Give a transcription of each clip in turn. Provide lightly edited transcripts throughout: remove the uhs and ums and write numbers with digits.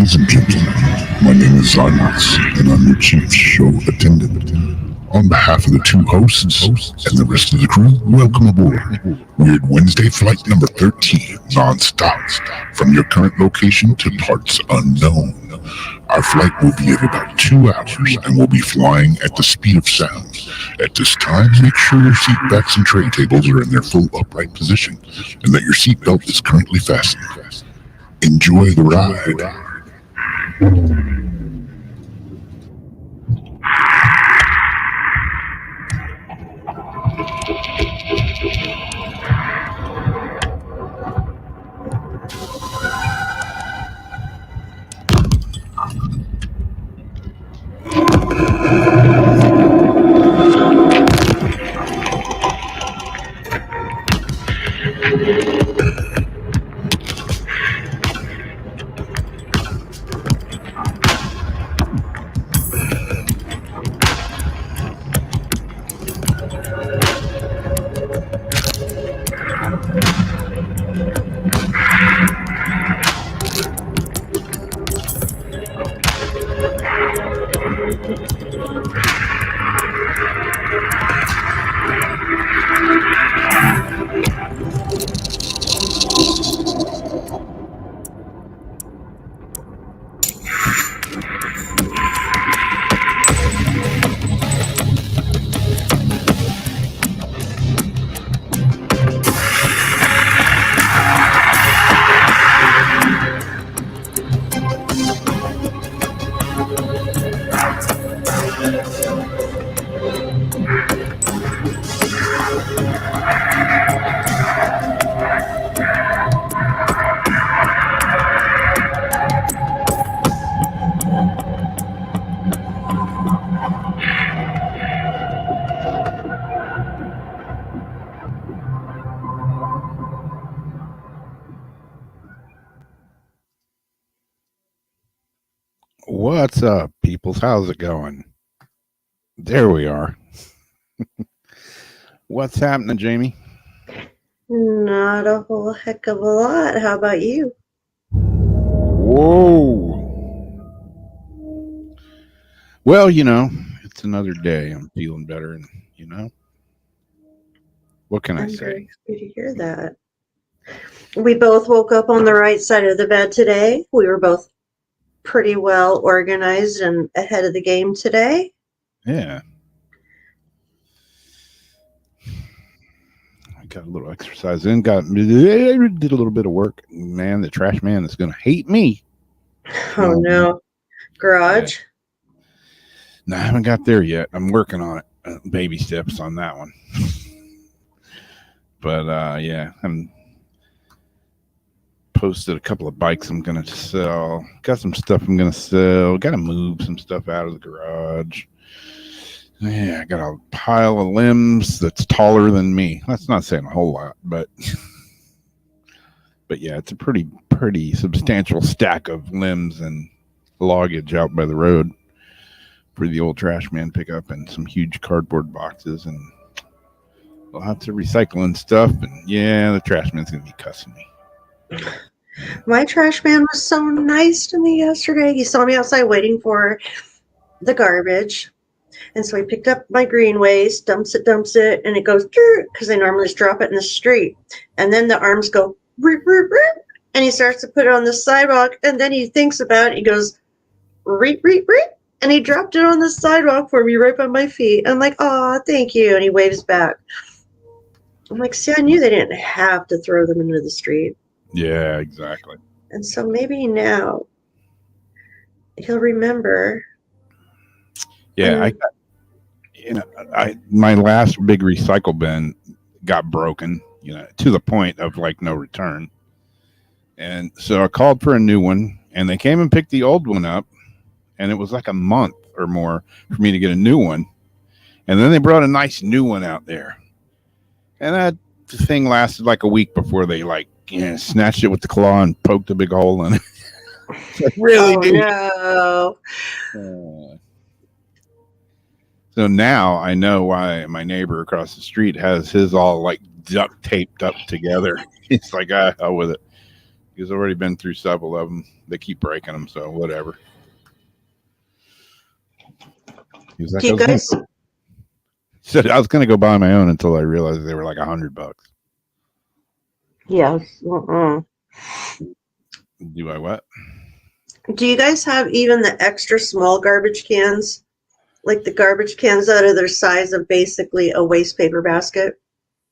Ladies and gentlemen, my name is Zymox, and I'm your chief show attendant. On behalf of the two hosts and the rest of the crew, welcome aboard Weird Wednesday Flight number 13, non-stop, from your current location to parts unknown. Our flight will be at about 2 hours, and we'll be flying at the speed of sound. At this time, make sure your seat backs and tray tables are in their full upright position, and that your seatbelt is currently fastened. Enjoy the ride. What's up, peoples? How's it going? There we are. What's happening, Jamie? Not a whole heck of a lot. How about you? Whoa. Well, it's another day. I'm feeling better, and what can I I'm say? very happy to hear that. We both woke up on the right side of the bed today. We were both pretty well organized and ahead of the game today. Yeah. I got a little exercise in, did a little bit of work. Man, the trash man is going to hate me. Oh, no. Garage? Yeah. No, I haven't got there yet. I'm working on it. Baby steps on that one. But, yeah, I'm posted a couple of bikes I'm going to sell. Got some stuff I'm going to sell. Got to move some stuff out of the garage. Yeah, I got a pile of limbs that's taller than me. That's not saying a whole lot, but yeah, it's a pretty substantial stack of limbs and luggage out by the road for the old trash man pickup, and some huge cardboard boxes and lots of recycling stuff. And yeah, the trash man's going to be cussing me. My trash man was so nice to me yesterday. He saw me outside waiting for the garbage. And so he picked up my green waste, dumps it, and it goes, because they normally just drop it in the street. And then the arms go, root, and he starts to put it on the sidewalk. And then he thinks about it. He goes, reet, and he dropped it on the sidewalk for me right by my feet. I'm like, oh, thank you. And he waves back. I'm like, see, I knew they didn't have to throw them into the street. Yeah, exactly. And so maybe now he'll remember. Yeah, my last big recycle bin got broken, to the point of like no return. And so I called for a new one, and they came and picked the old one up, and it was like a month or more for me to get a new one. And then they brought a nice new one out there. And that thing lasted like a week before they snatched it with the claw and poked a big hole in it. Really, dude? No. So now I know why my neighbor across the street has his all like duct taped up together. He's like, hell with it. He's already been through several of them. They keep breaking them, so whatever. He was like, Do you guys? said I was gonna go buy my own until I realized they were like $100. Yes. Do I what? Do you guys have even the extra small garbage cans? Like the garbage cans that are their size of basically a waste paper basket?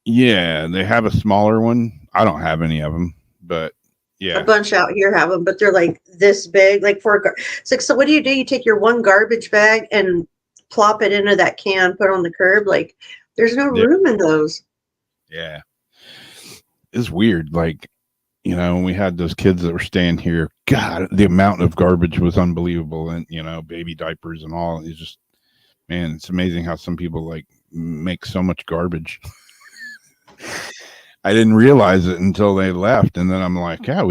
Yeah, they have a smaller one. I don't have any of them, but yeah. A bunch out here have them, but they're like this big. Like it's like, so what do? You take your one garbage bag and plop it into that can, put it on the curb. Like there's no room in those. Yeah. It's weird. Like, you know, when we had those kids that were staying here, God, the amount of garbage was unbelievable. And, you know, baby diapers and all. It's just, man, it's amazing how some people like make so much garbage. I didn't realize it until they left. And then I'm like, yeah,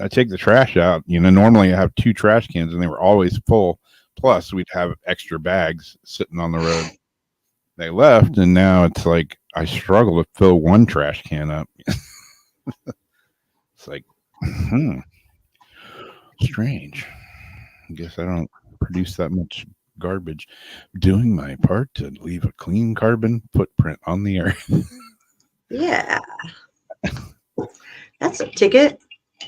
I take the trash out. You know, normally I have 2 trash cans and they were always full. Plus we'd have extra bags sitting on the road. They left. And now it's like, I struggle to fill one trash can up. It's like, strange. I guess I don't produce that much garbage. Doing my part to leave a clean carbon footprint on the earth. Yeah. That's a ticket.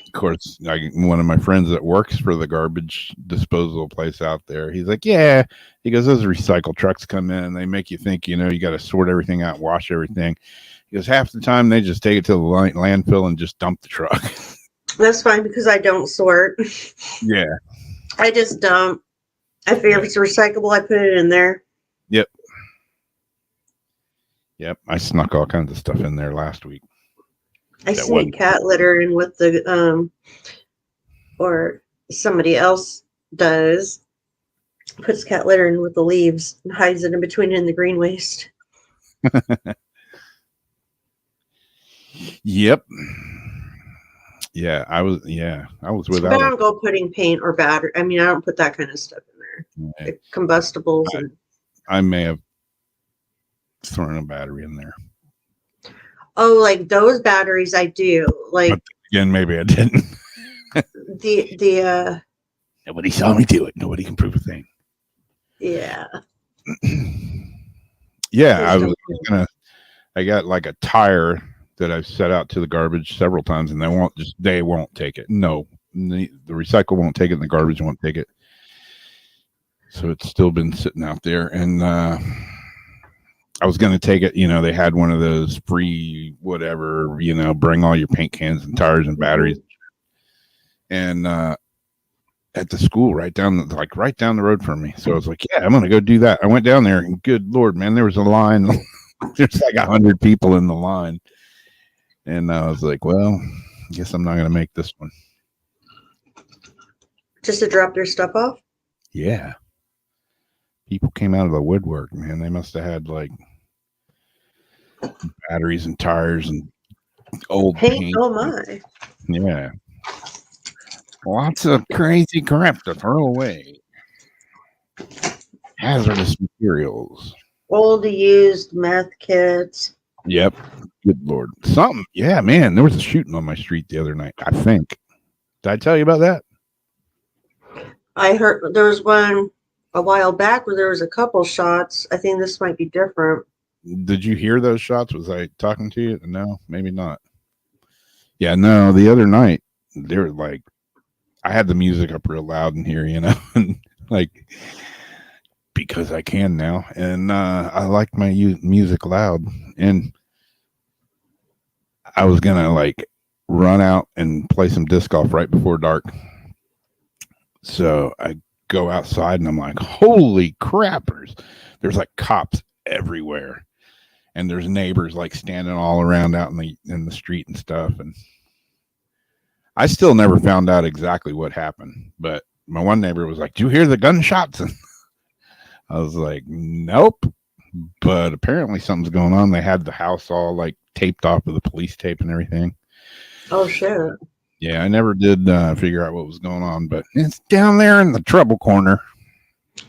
Of course, one of my friends that works for the garbage disposal place out there, he's like, yeah. He goes, those recycle trucks come in and they make you think, you know, you got to sort everything out, wash everything. He goes, half the time they just take it to the landfill and just dump the truck. That's fine because I don't sort. Yeah. I just dump. I figure if it's recyclable, I put it in there. Yep. I snuck all kinds of stuff in there last week. I sneak cat litter in with the or somebody else does. Puts cat litter in with the leaves and hides it in between in the green waste. Yep. Yeah, I was without. But I don't go putting paint or battery. I mean, I don't put that kind of stuff in there. Yeah. Like combustibles. I may have thrown a battery in there. Oh, like those batteries I do. Like but again, maybe I didn't. the Nobody saw me do it. Nobody can prove a thing. Yeah. Yeah, I got like a tire that I've set out to the garbage several times and they won't take it. No, the recycle won't take it and the garbage won't take it. So it's still been sitting out there. And I was going to take it, you know, they had one of those free whatever, you know, bring all your paint cans and tires and batteries. And at the school right down the road from me. So I was like, yeah, I'm going to go do that. I went down there and good Lord, man, there was a line. There's like 100 people in the line. And I was like, well, I guess I'm not going to make this one. Just to drop their stuff off? Yeah. People came out of the woodwork, man. They must have had like batteries and tires and old paint. Oh my. Yeah. Lots of crazy crap to throw away. Hazardous materials. Old used meth kits. Yep. Good Lord. Something. Yeah, man. There was a shooting on my street the other night, I think. Did I tell you about that? I heard there was one a while back where there was a couple shots. I think this might be different. Did you hear those shots? Was I talking to you? No, maybe not. Yeah, no, the other night, they were like, I had the music up real loud in here, you know, and like, because I can now. And I like my music loud. And I was going to like run out and play some disc golf right before dark. So I go outside and I'm like, holy crappers. There's like cops everywhere. And there's neighbors like standing all around out in the street and stuff. And I still never found out exactly what happened, but my one neighbor was like, "Do you hear the gunshots?" And I was like, "Nope." But apparently something's going on. They had the house all like taped off with the police tape and everything. Oh shit. Yeah, I never did figure out what was going on, but it's down there in the trouble corner.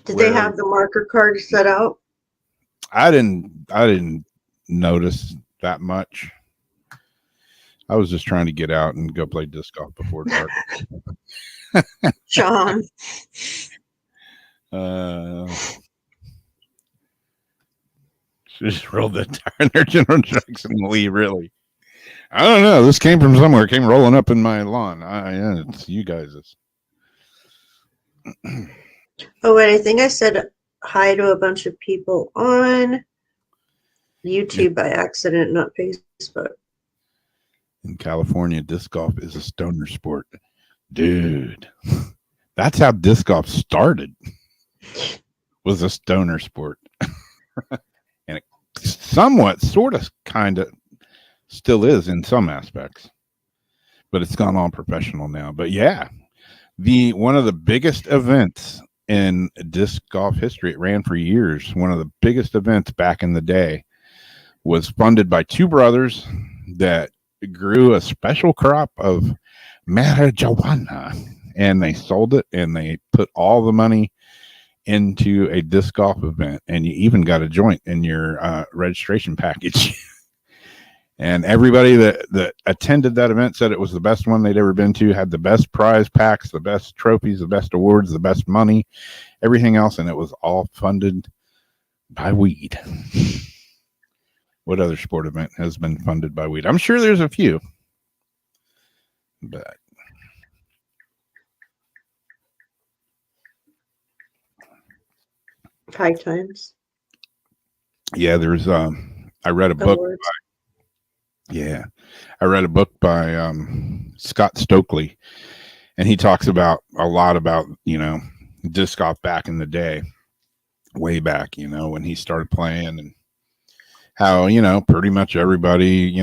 Did they have the marker card set out? I didn't notice that much. I was just trying to get out and go play disc golf before dark. John. Just rolled the tire in their General Trucks and leave, really. I don't know. This came from somewhere. It came rolling up in my lawn. Yeah, it's you guys'. Oh, wait, I think I said hi to a bunch of people on YouTube by accident, not Facebook. In California, disc golf is a stoner sport. Dude, that's how disc golf started. Was a stoner sport. And it somewhat, sort of, kind of still is in some aspects. But it's gone on professional now. But yeah, one of the biggest events in disc golf history, it ran for years. One of the biggest events back in the day was funded by two brothers that grew a special crop of marijuana, and they sold it, and they put all the money into a disc golf event, and you even got a joint in your registration package. And everybody that attended that event said it was the best one they'd ever been to, had the best prize packs, the best trophies, the best awards, the best money, everything else, and it was all funded by weed. What other sport event has been funded by weed? I'm sure there's a few. But High times. yeah, there's I read a book I read a book by Scott Stokely, and he talks about a lot about, disc golf back in the day, way back, when he started playing, and how, pretty much everybody,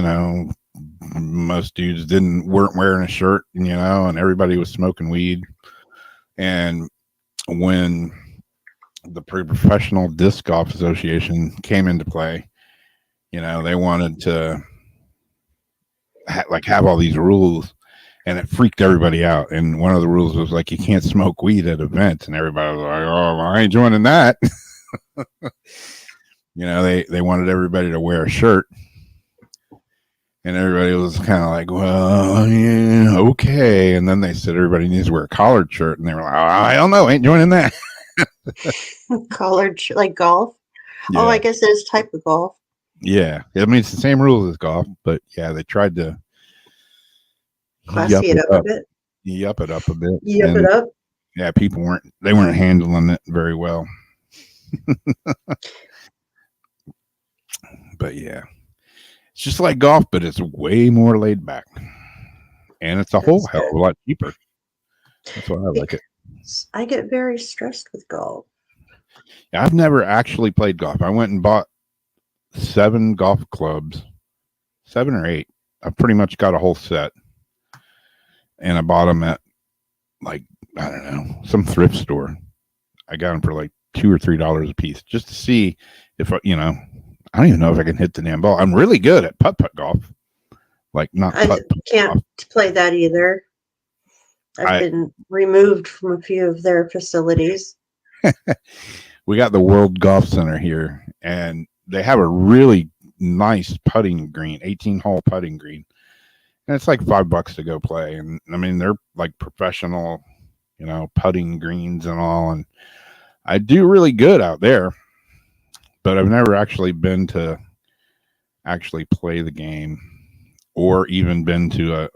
most dudes weren't wearing a shirt, and everybody was smoking weed. And when the Professional Disc Golf Association came into play, they wanted to have all these rules, and it freaked everybody out. And one of the rules was like, you can't smoke weed at events, and everybody was like, oh, well, I ain't joining that. They wanted everybody to wear a shirt, and everybody was kind of like, well, yeah, okay. And then they said everybody needs to wear a collared shirt, and they were like, oh, I don't know, ain't joining that. Collared, like golf. Yeah. Oh, I guess it is type of golf. Yeah, I mean, it's the same rules as golf, but yeah, they tried to Classy it up a bit. Yup it up a bit. Yup it up. Yeah, people weren't handling it very well. But yeah, it's just like golf, but it's way more laid back, and it's a whole hell of a lot cheaper. That's why I like it. I get very stressed with golf. Yeah, I've never actually played golf. I went and bought 7 golf clubs, 7 or 8. I pretty much got a whole set, and I bought them at, like, I don't know, some thrift store. I got them for like $2 or $3 a piece, just to see if I don't even know if I can hit the damn ball. I'm really good at putt-putt golf. Like, not putt-putt can't golf. Play that either. I've been removed from a few of their facilities. We got the World Golf Center here, and they have a really nice putting green, 18-hole putting green. And it's like $5 to go play. And I mean, they're like professional, putting greens and all. And I do really good out there, but I've never actually been to actually play the game, or even been to a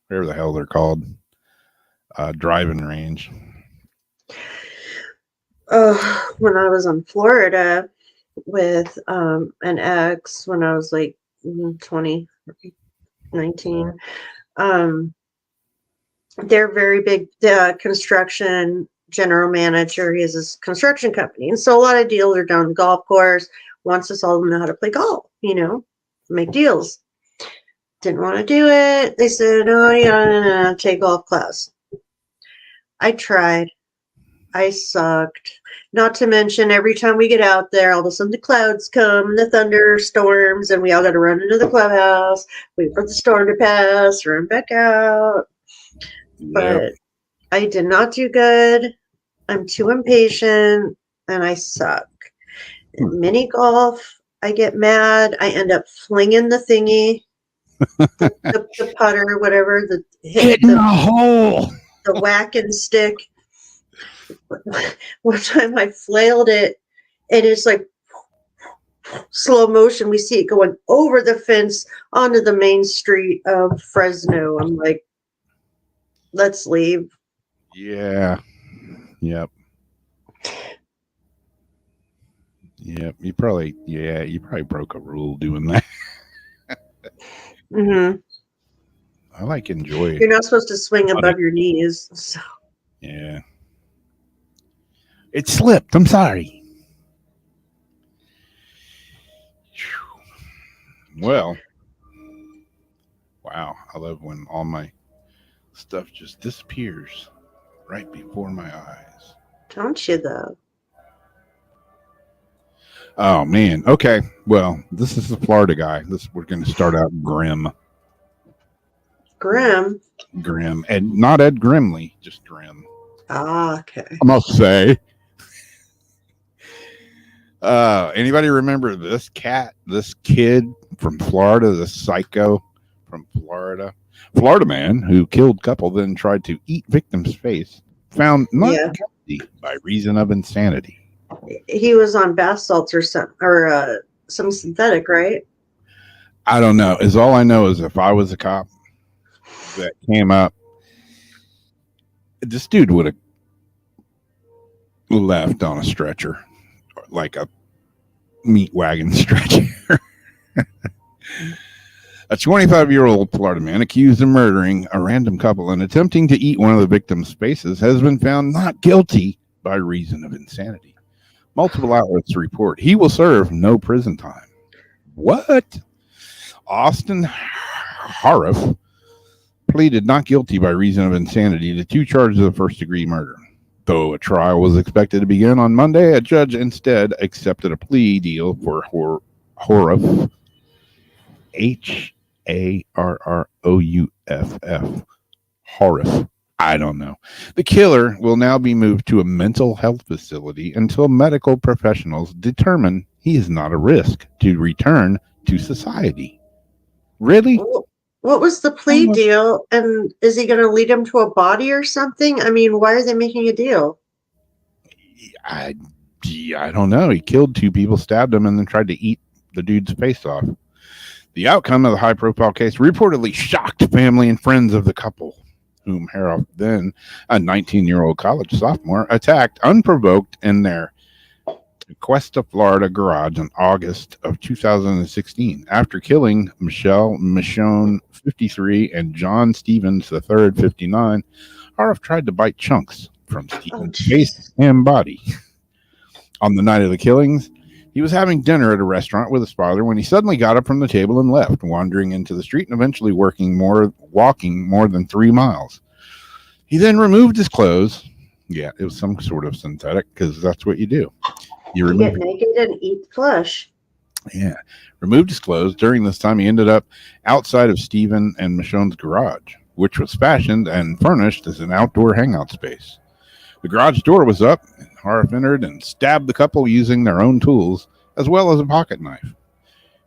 whatever the hell they're called, driving range. When I was in Florida with an ex, when I was like 20, 19, they're very big. The construction general manager, he has his construction company, and so a lot of deals are done. Golf course wants us all to know how to play golf, make deals. Didn't want to do it. They said, oh, no, take golf class. I tried. I sucked. Not to mention, every time we get out there, all of a sudden the clouds come, the thunderstorms, and we all got to run into the clubhouse, wait for the storm to pass, run back out. Yep. But I did not do good. I'm too impatient, and I suck. Mini golf, I get mad. I end up flinging the thingy. the putter, whatever, Hit in the hole. the whacking stick. One time I flailed it, and it's like slow motion. We see it going over the fence onto the main street of Fresno. I'm like, let's leave. Yeah. Yep. Yep. You probably broke a rule doing that. Mm-hmm. I like enjoy. You're not supposed to swing above your knees. So. Yeah. It slipped. I'm sorry. Well, wow. I love when all my stuff just disappears right before my eyes. Don't you, though? Oh, man. Okay. Well, this is the Florida guy. We're going to start out grim. Grim? Grim. And not Ed Grimley, just grim. Ah, okay. I must say. Anybody remember this kid from Florida, this psycho from Florida? Florida man who killed couple, then tried to eat victim's face, found not guilty by reason of insanity. He was on bath salts or some synthetic, right? I don't know. All I know is if I was a cop that came up, this dude would have left on a stretcher, like a meat wagon stretcher. A 25-year-old Florida man accused of murdering a random couple and attempting to eat one of the victim's faces has been found not guilty by reason of insanity. Multiple outlets report he will serve no prison time. What? Austin Harif pleaded not guilty by reason of insanity to 2 charges of first-degree murder. Though a trial was expected to begin on Monday, a judge instead accepted a plea deal for Harif, Harrouff, Harif. I don't know. The killer will now be moved to a mental health facility until medical professionals determine he is not a risk to return to society. Really? What was the plea deal? And is he going to lead him to a body or something? I mean, why are they making a deal? I don't know. He killed 2 people, stabbed them, and then tried to eat the dude's face off. The outcome of the high-profile case reportedly shocked family and friends of the couple, whom Harif, then a 19-year-old college sophomore, attacked unprovoked in their Cuesta, Florida garage in August of 2016 after killing Michelle Michonne, 53, and John Stevens III, 59. Harif tried to bite chunks from Stevens' face and body. On the night of the killings, he was having dinner at a restaurant with his father when he suddenly got up from the table and left, wandering into the street and eventually walking more than 3 miles. He then removed his clothes. Yeah, it was some sort of synthetic, because that's what you do. You get naked and eat flesh. Yeah. Removed his clothes. During this time, he ended up outside of Stephen and Michonne's garage, which was fashioned and furnished as an outdoor hangout space. The garage door was up, and Harif entered and stabbed the couple using their own tools, as well as a pocket knife.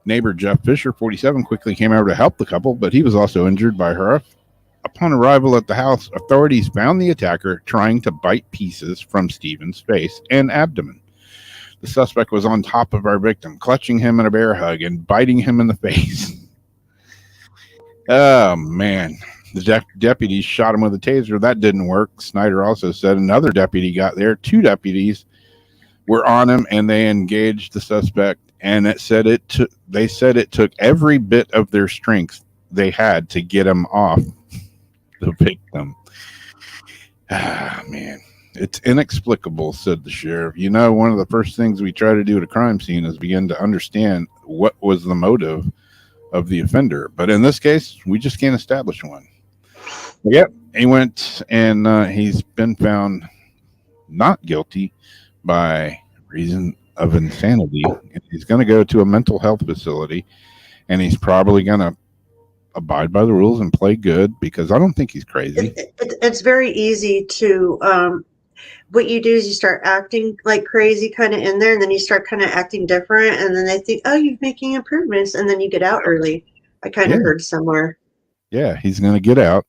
Neighbor Jeff Fisher, 47, quickly came over to help the couple, but he was also injured by Harif. Upon arrival at the house, authorities found the attacker trying to bite pieces from Stephen's face and abdomen. The suspect was on top of our victim, clutching him in a bear hug and biting him in the face. Oh, man. The deputies shot him with a taser. That didn't work. Snyder also said another deputy got there. 2 deputies were on him, and they engaged the suspect. And they said it took every bit of their strength they had to get him off the victim. Ah, man. It's inexplicable, said the sheriff. You know, one of the first things we try to do at a crime scene is begin to understand what was the motive of the offender. But in this case, we just can't establish one. Yep, he went and he's been found not guilty by reason of insanity. He's going to go to a mental health facility, and he's probably going to abide by the rules and play good, because I don't think he's crazy. It's very easy to what you do is you start acting like crazy kind of in there, and then you start kind of acting different, and then they think, oh, you're making improvements, and then you get out early. I kind of heard somewhere. Yeah, he's going to get out.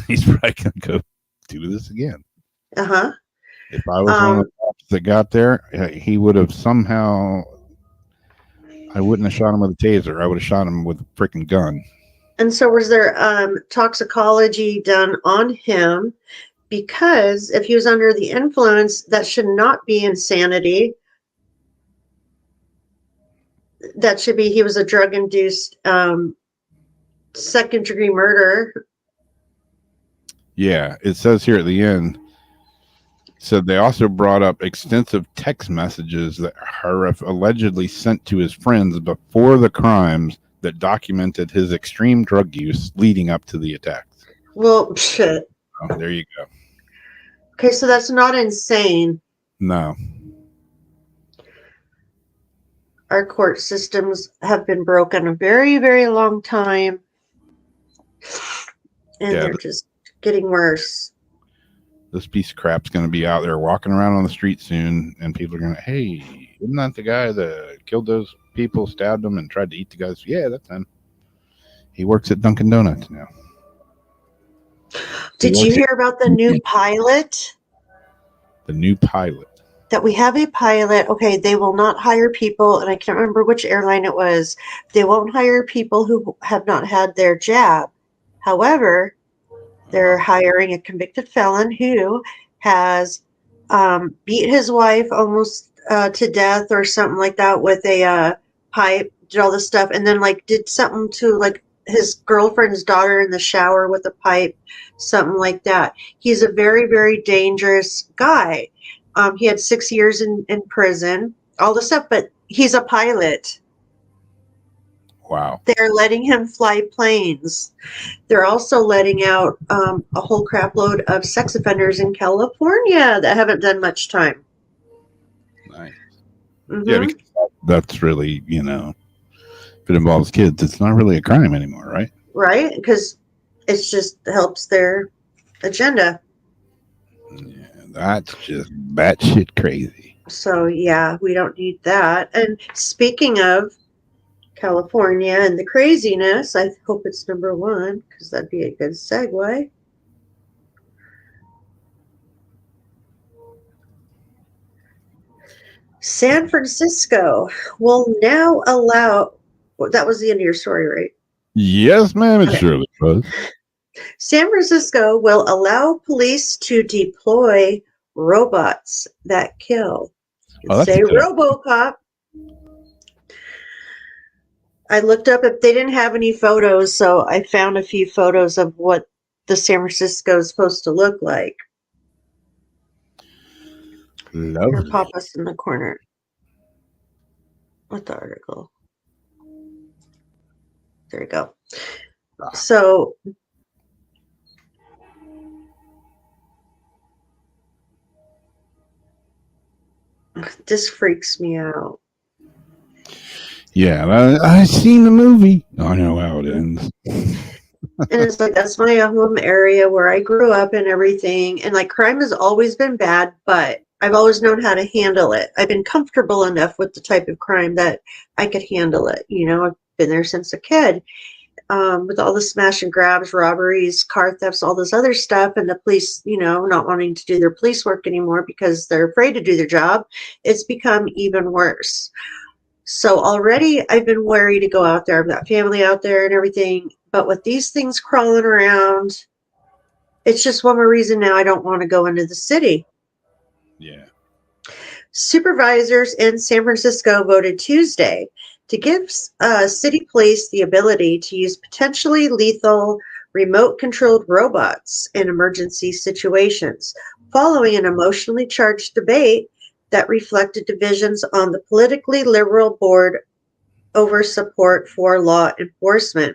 He's probably going to go do this again. Uh-huh. If I was one of the cops that got there, he would have somehow. I wouldn't have shot him with a taser. I would have shot him with a freaking gun. And so was there toxicology done on him? Because if he was under the influence, that should not be insanity. That should be he was a drug-induced second-degree murder. Yeah, it says here at the end. So they also brought up extensive text messages that Harif allegedly sent to his friends before the crimes that documented his extreme drug use leading up to the attacks. Well, shit. Oh, there you go. Okay, so that's not insane. No. Our court systems have been broken a very, very long time. And they're just getting worse. This piece of crap's going to be out there walking around on the street soon, and people are going to, hey, isn't that the guy that killed those people, stabbed them, and tried to eat the guys? Yeah, that's him. He works at Dunkin' Donuts now. Did you hear about the new pilot? The new pilot. That we have a pilot. Okay, they will not hire people, and I can't remember which airline it was. They won't hire people who have not had their jab. However, they're hiring a convicted felon who has beat his wife almost to death or something like that with a pipe, did all this stuff, and then like did something to like his girlfriend's daughter in the shower with a pipe, something like that. He's a very, very dangerous guy. He had 6 years in prison, all this stuff, but he's a pilot. Wow. They're letting him fly planes. They're also letting out a whole crap load of sex offenders in California that haven't done much time. Nice. Mm-hmm. Yeah, because that's really, if it involves kids, it's not really a crime anymore, right? Right, because it just helps their agenda. Yeah, that's just batshit crazy. So, yeah, we don't need that. And speaking of California and the craziness, I hope it's number one, because that'd be a good segue. San Francisco will now allow, that was the end of your story, right? Yes, ma'am, it surely was. San Francisco will allow police to deploy robots that kill. Say RoboCop. I looked up if they didn't have any photos, so I found a few photos of what the San Francisco is supposed to look like. Lovely. Or pop us in the corner with the article. There you go. So this freaks me out. Yeah, I've seen the movie. I know how it ends. And it's like, that's my home area where I grew up and everything. And like, crime has always been bad, but I've always known how to handle it. I've been comfortable enough with the type of crime that I could handle it. I've been there since a kid. With all the smash and grabs, robberies, car thefts, all this other stuff, and the police, not wanting to do their police work anymore because they're afraid to do their job, it's become even worse. So already I've been wary to go out there. I've got family out there and everything. But with these things crawling around, it's just one more reason now I don't want to go into the city. Yeah. Supervisors in San Francisco voted Tuesday to give city police the ability to use potentially lethal remote-controlled robots in emergency situations, following an emotionally charged debate that reflected divisions on the politically liberal board over support for law enforcement.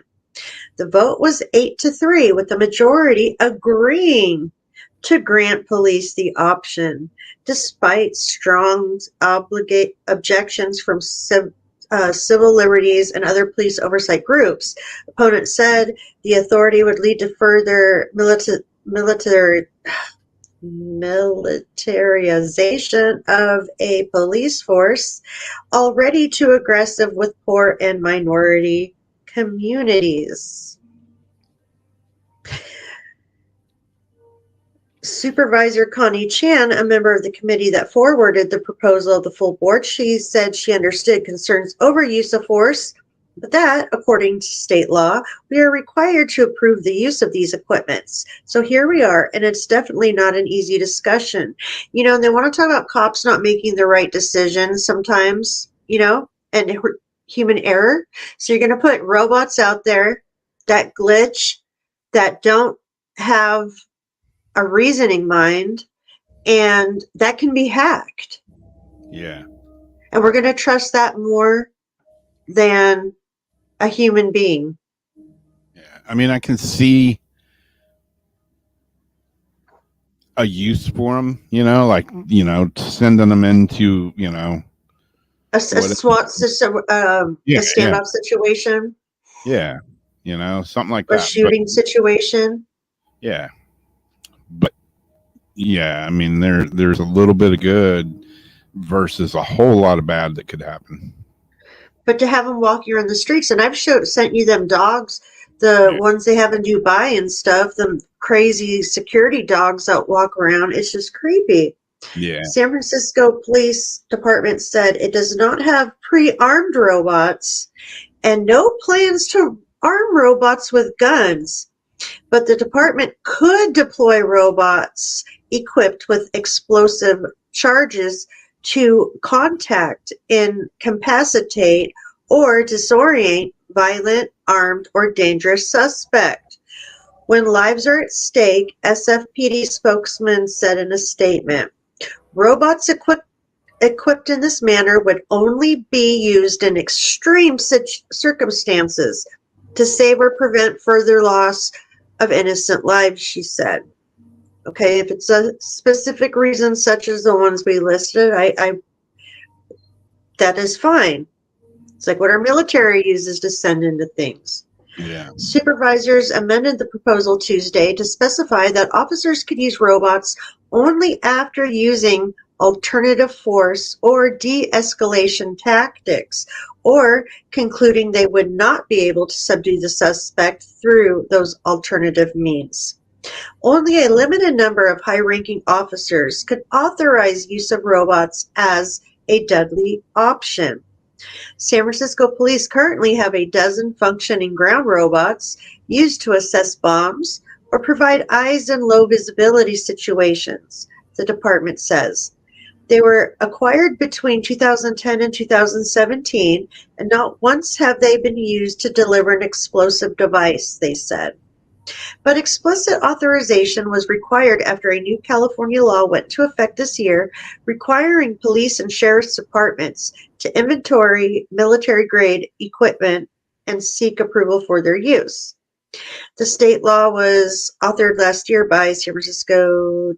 The vote was 8-3, with the majority agreeing to grant police the option, despite strong objections from civil liberties and other police oversight groups. Opponents said the authority would lead to further militarization of a police force already too aggressive with poor and minority communities. Supervisor Connie Chan, a member of the committee that forwarded the proposal of the full board, she said she understood concerns over use of force, but that, according to state law, we are required to approve the use of these equipments. So here we are, and it's definitely not an easy discussion. You know, and they want to talk about cops not making the right decisions sometimes, you know, and human error. So you're going to put robots out there that glitch, that don't have a reasoning mind, and that can be hacked. Yeah. And we're going to trust that more than a human being. Yeah. I mean, I can see a use for them, you know, like, you know, sending them into, you know, A SWAT system, a standoff situation. Yeah. You know, something like A that. shooting situation. Yeah. But yeah, I mean, there's a little bit of good versus a whole lot of bad that could happen. But to have them walking around the streets, and I've sent you them dogs, the ones they have in Dubai and stuff, them crazy security dogs that walk around. It's just creepy. Yeah. San Francisco Police Department said it does not have pre-armed robots and no plans to arm robots with guns. But the department could deploy robots equipped with explosive charges to contact, incapacitate, or disorient violent, armed, or dangerous suspect. When lives are at stake, SFPD spokesman said in a statement, robots equipped in this manner would only be used in extreme circumstances to save or prevent further loss of innocent lives, she said. Okay, if it's a specific reason such as the ones we listed, that is fine. It's like what our military uses to send into things. Yeah. Supervisors amended the proposal Tuesday to specify that officers could use robots only after using alternative force or de-escalation tactics, or concluding they would not be able to subdue the suspect through those alternative means. Only a limited number of high-ranking officers could authorize use of robots as a deadly option. San Francisco police currently have a dozen functioning ground robots used to assess bombs or provide eyes in low visibility situations, the department says. They were acquired between 2010 and 2017, and not once have they been used to deliver an explosive device, they said. But explicit authorization was required after a new California law went into effect this year, requiring police and sheriff's departments to inventory military-grade equipment and seek approval for their use. The state law was authored last year by San Francisco,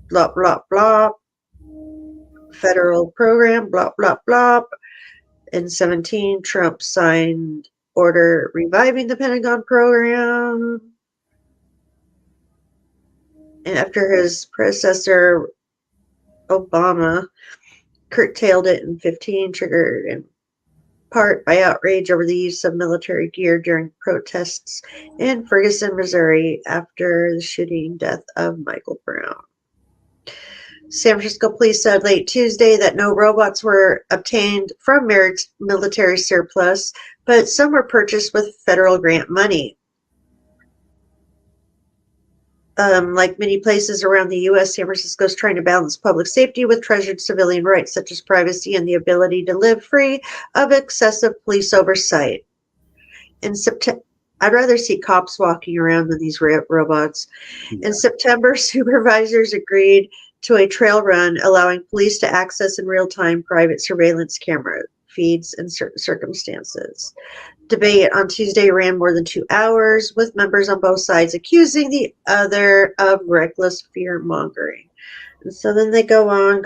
blah, blah, blah, federal program, blah, blah, blah. In 2017, Trump signed order reviving the Pentagon program. And after his predecessor, Obama, curtailed it in 2015, triggered in part by outrage over the use of military gear during protests in Ferguson, Missouri after the shooting death of Michael Brown. San Francisco police said late Tuesday that no robots were obtained from military surplus, but some were purchased with federal grant money. Like many places around the U.S., San Francisco is trying to balance public safety with treasured civilian rights such as privacy and the ability to live free of excessive police oversight. In September, I'd rather see cops walking around than these robots. In September, supervisors agreed to a trail run allowing police to access in real time private surveillance camera feeds in certain circumstances. Debate on Tuesday ran more than 2 hours, with members on both sides accusing the other of reckless fear-mongering. And so then they go on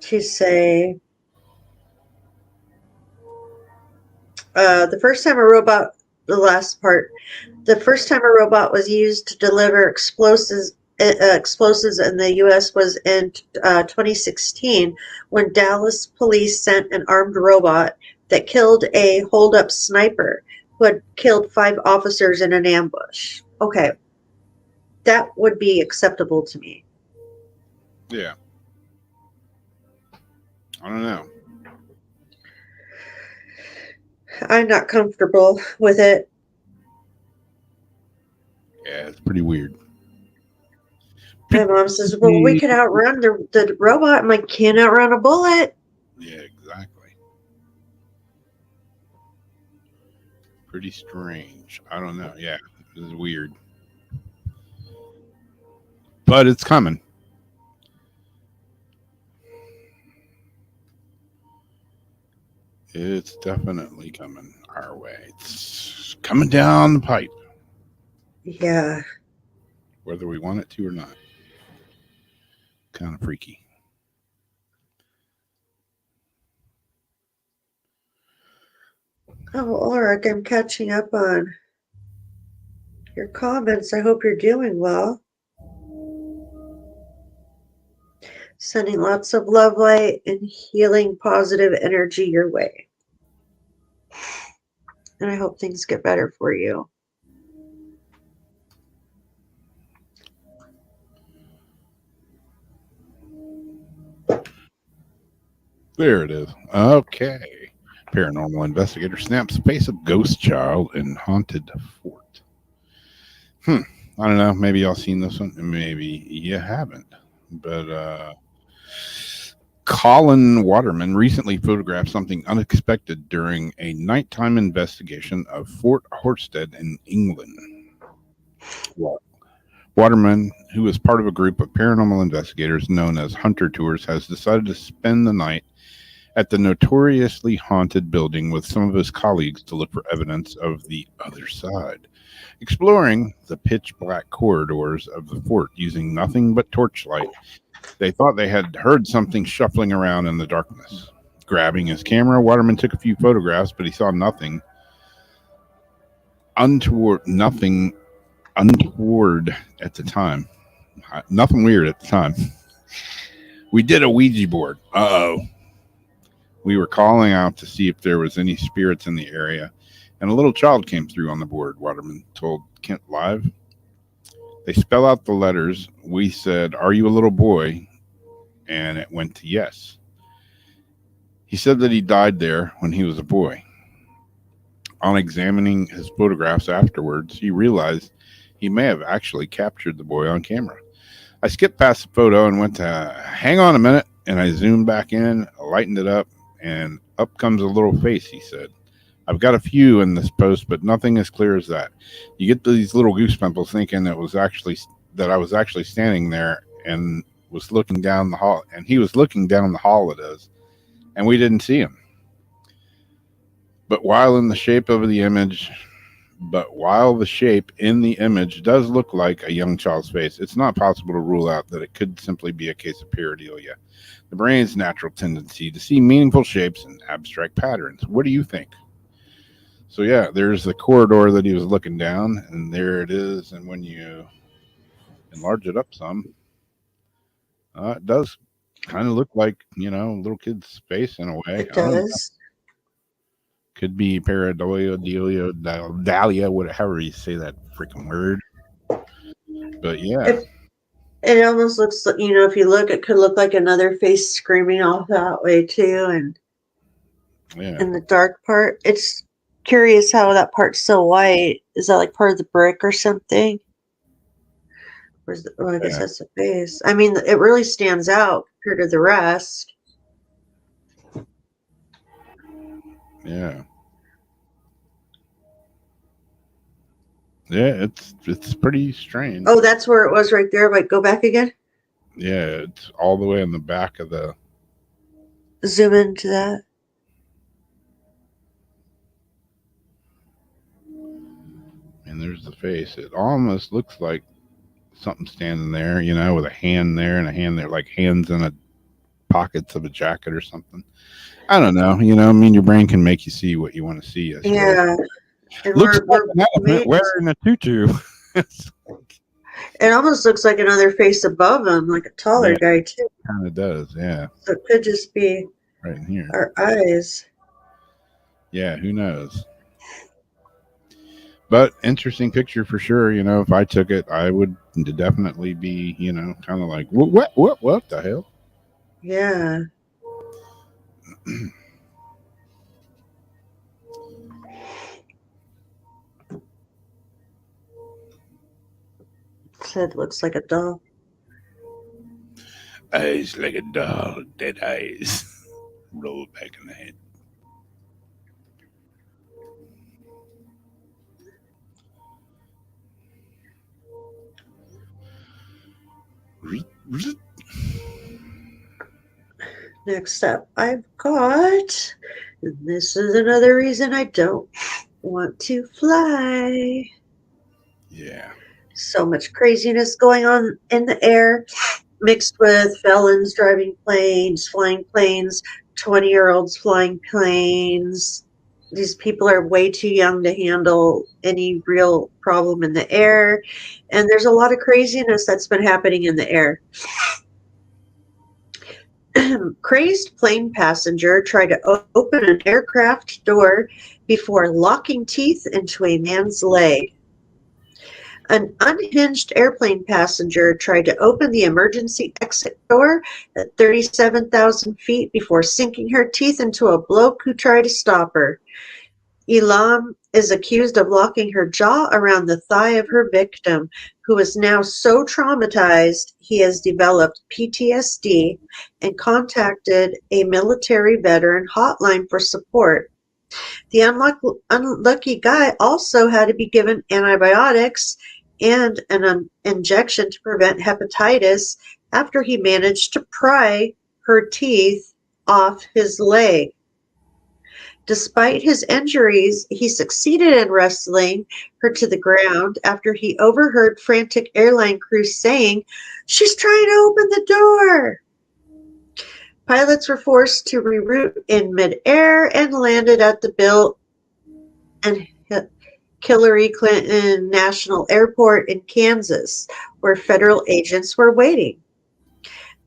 to say, the first time a robot was used to deliver explosives in the U.S. was in 2016 when Dallas police sent an armed robot that killed a hold-up sniper who had killed 5 officers in an ambush. Okay, that would be acceptable to me. Yeah. I don't know. I'm not comfortable with it. Yeah, it's pretty weird. My mom says, well, we could outrun the robot. I'm like, can't outrun a bullet. Yeah, exactly. Pretty strange. I don't know. Yeah, this is weird. But it's coming. It's definitely coming our way. It's coming down the pipe, Yeah. whether we want it to or not. Kind of freaky. Oh, Ulrich, I'm catching up on your comments. I hope you're doing well. Sending lots of love, light, and healing positive energy your way. And I hope things get better for you. There it is. Okay. Paranormal investigator snaps face of ghost child in haunted fort. I don't know. Maybe y'all seen this one. Maybe you haven't. But Colin Waterman recently photographed something unexpected during a nighttime investigation of Fort Horsted in England. Waterman, who is part of a group of paranormal investigators known as Hunter Tours, has decided to spend the night at the notoriously haunted building with some of his colleagues to look for evidence of the other side. Exploring the pitch black corridors of the fort using nothing but torchlight, they thought they had heard something shuffling around in the darkness. Grabbing his camera, Waterman took a few photographs, but he saw nothing untoward at the time. Nothing weird at the time. We did a Ouija board. Uh-oh. We were calling out to see if there was any spirits in the area, and a little child came through on the board, Waterman told Kent Live. They spell out the letters. We said, "Are you a little boy?" And it went to yes. He said that he died there when he was a boy. On examining his photographs afterwards, he realized he may have actually captured the boy on camera. I skipped past the photo and went to hang on a minute, and I zoomed back in, lightened it up, and up comes a little face, he said. I've got a few in this post, but nothing as clear as that. You get these little goose pimples thinking that I was actually standing there and was looking down the hall, and he was looking down the hall at us, and we didn't see him. But while the shape in the image does look like a young child's face, it's not possible to rule out that it could simply be a case of pareidolia, the brain's natural tendency to see meaningful shapes and abstract patterns. What do you think? So yeah, there's the corridor that he was looking down, and there it is. And when you enlarge it up some, it does kind of look like, a little kid's face in a way. It does. Could be pareidolia, Dahlia, whatever you say that freaking word. But yeah. It almost looks like, if you look, it could look like another face screaming off that way too. And in the dark part, it's curious how that part's so white. Is that like part of the brick or something? I guess that's the face. I mean, it really stands out compared to the rest. Yeah. Yeah, it's pretty strange. Oh, that's where it was right there. Like, go back again. Yeah, it's all the way in the back of the. Zoom into that. And there's the face. It almost looks like something standing there, with a hand there and a hand there, like hands in the pockets of a jacket or something. I don't know. Your brain can make you see what you want to see. Yeah. And looks like an elephant wearing a tutu. It almost looks like another face above him, like a taller guy too. Kind of does, yeah. So it could just be right in here. our eyes. Yeah, who knows? But interesting picture for sure. If I took it, I would definitely be, kind of like, what the hell? Yeah. Said looks like a doll. Eyes like a doll, dead eyes. Roll back in the head. Next up, I've got, and this is another reason I don't want to fly. Yeah. So much craziness going on in the air, mixed with felons driving planes, flying planes, 20-year-olds flying planes. These people are way too young to handle any real problem in the air. And there's a lot of craziness that's been happening in the air. Crazed plane passenger tried to open an aircraft door before locking teeth into a man's leg. An unhinged airplane passenger tried to open the emergency exit door at 37,000 feet before sinking her teeth into a bloke who tried to stop her. Elam is accused of locking her jaw around the thigh of her victim, who is now so traumatized he has developed PTSD and contacted a military veteran hotline for support. The unlucky guy also had to be given antibiotics and an injection to prevent hepatitis after he managed to pry her teeth off his leg. Despite his injuries, he succeeded in wrestling her to the ground after he overheard frantic airline crew saying, "She's trying to open the door." Pilots were forced to reroute in midair and landed at the Bill and Hillary Clinton National Airport in Kansas, where federal agents were waiting.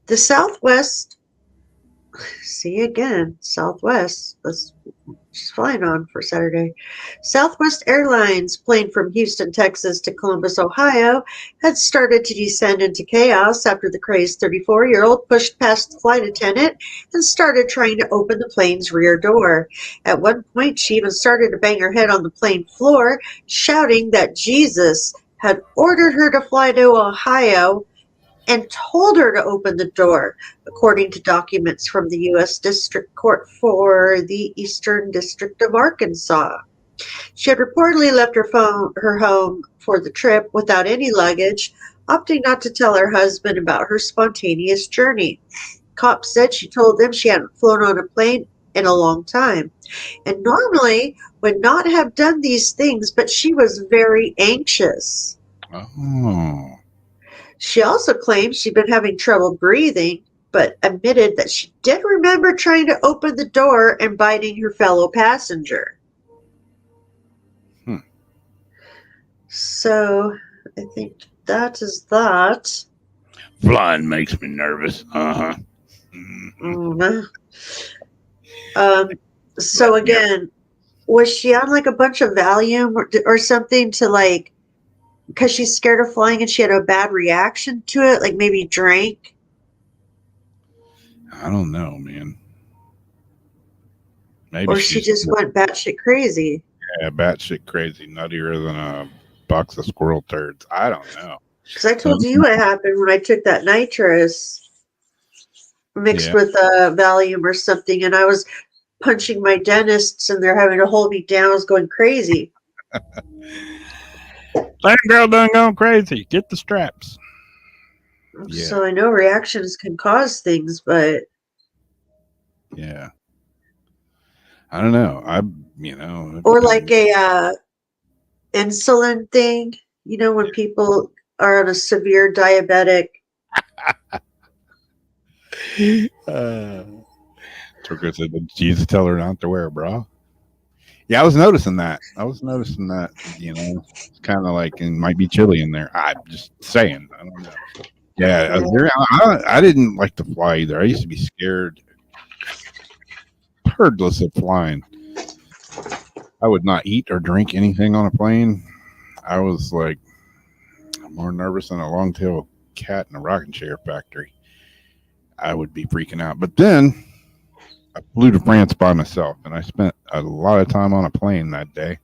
The Southwest, see again, Southwest, she's flying on for Saturday. Southwest Airlines plane from Houston, Texas to Columbus, Ohio had started to descend into chaos after the crazed 34-year-old pushed past the flight attendant and started trying to open the plane's rear door. At one point, she even started to bang her head on the plane floor, shouting that Jesus had ordered her to fly to Ohio and told her to open the door, according to documents from the U.S. District Court for the Eastern District of Arkansas. She had reportedly left her home for the trip without any luggage, opting not to tell her husband about her spontaneous journey. Cops said she told them she hadn't flown on a plane in a long time and normally would not have done these things, but she was very anxious. Oh. She also claimed she'd been having trouble breathing, but admitted that she did remember trying to open the door and biting her fellow passenger. So, I think that is that. Flying makes me nervous. Uh-huh. Mm-hmm. So again, was she on like a bunch of Valium or something to like, because she's scared of flying and she had a bad reaction to it, like maybe drank? I don't know, man. Maybe or she just went batshit crazy. Yeah, batshit crazy, nuttier than a box of squirrel turds. I don't know. Because I told you what happened when I took that nitrous mixed with Valium or something, and I was punching my dentists, and they're having to hold me down. I was going crazy. That girl done gone crazy. Get the straps. Yeah. So I know reactions can cause things, but yeah, I don't know. Or like a insulin thing. You know, when people are on a severe diabetic. Turco said, "Did Jesus tell her not to wear a bra?" Yeah, I was noticing that. It's kind of like it might be chilly in there. I'm just saying. I don't know. Yeah, I didn't like to fly either. I used to be scared, purdless of flying. I would not eat or drink anything on a plane. I was like more nervous than a long-tailed cat in a rocking chair factory. I would be freaking out. But then I flew to France by myself, and I spent a lot of time on a plane that day.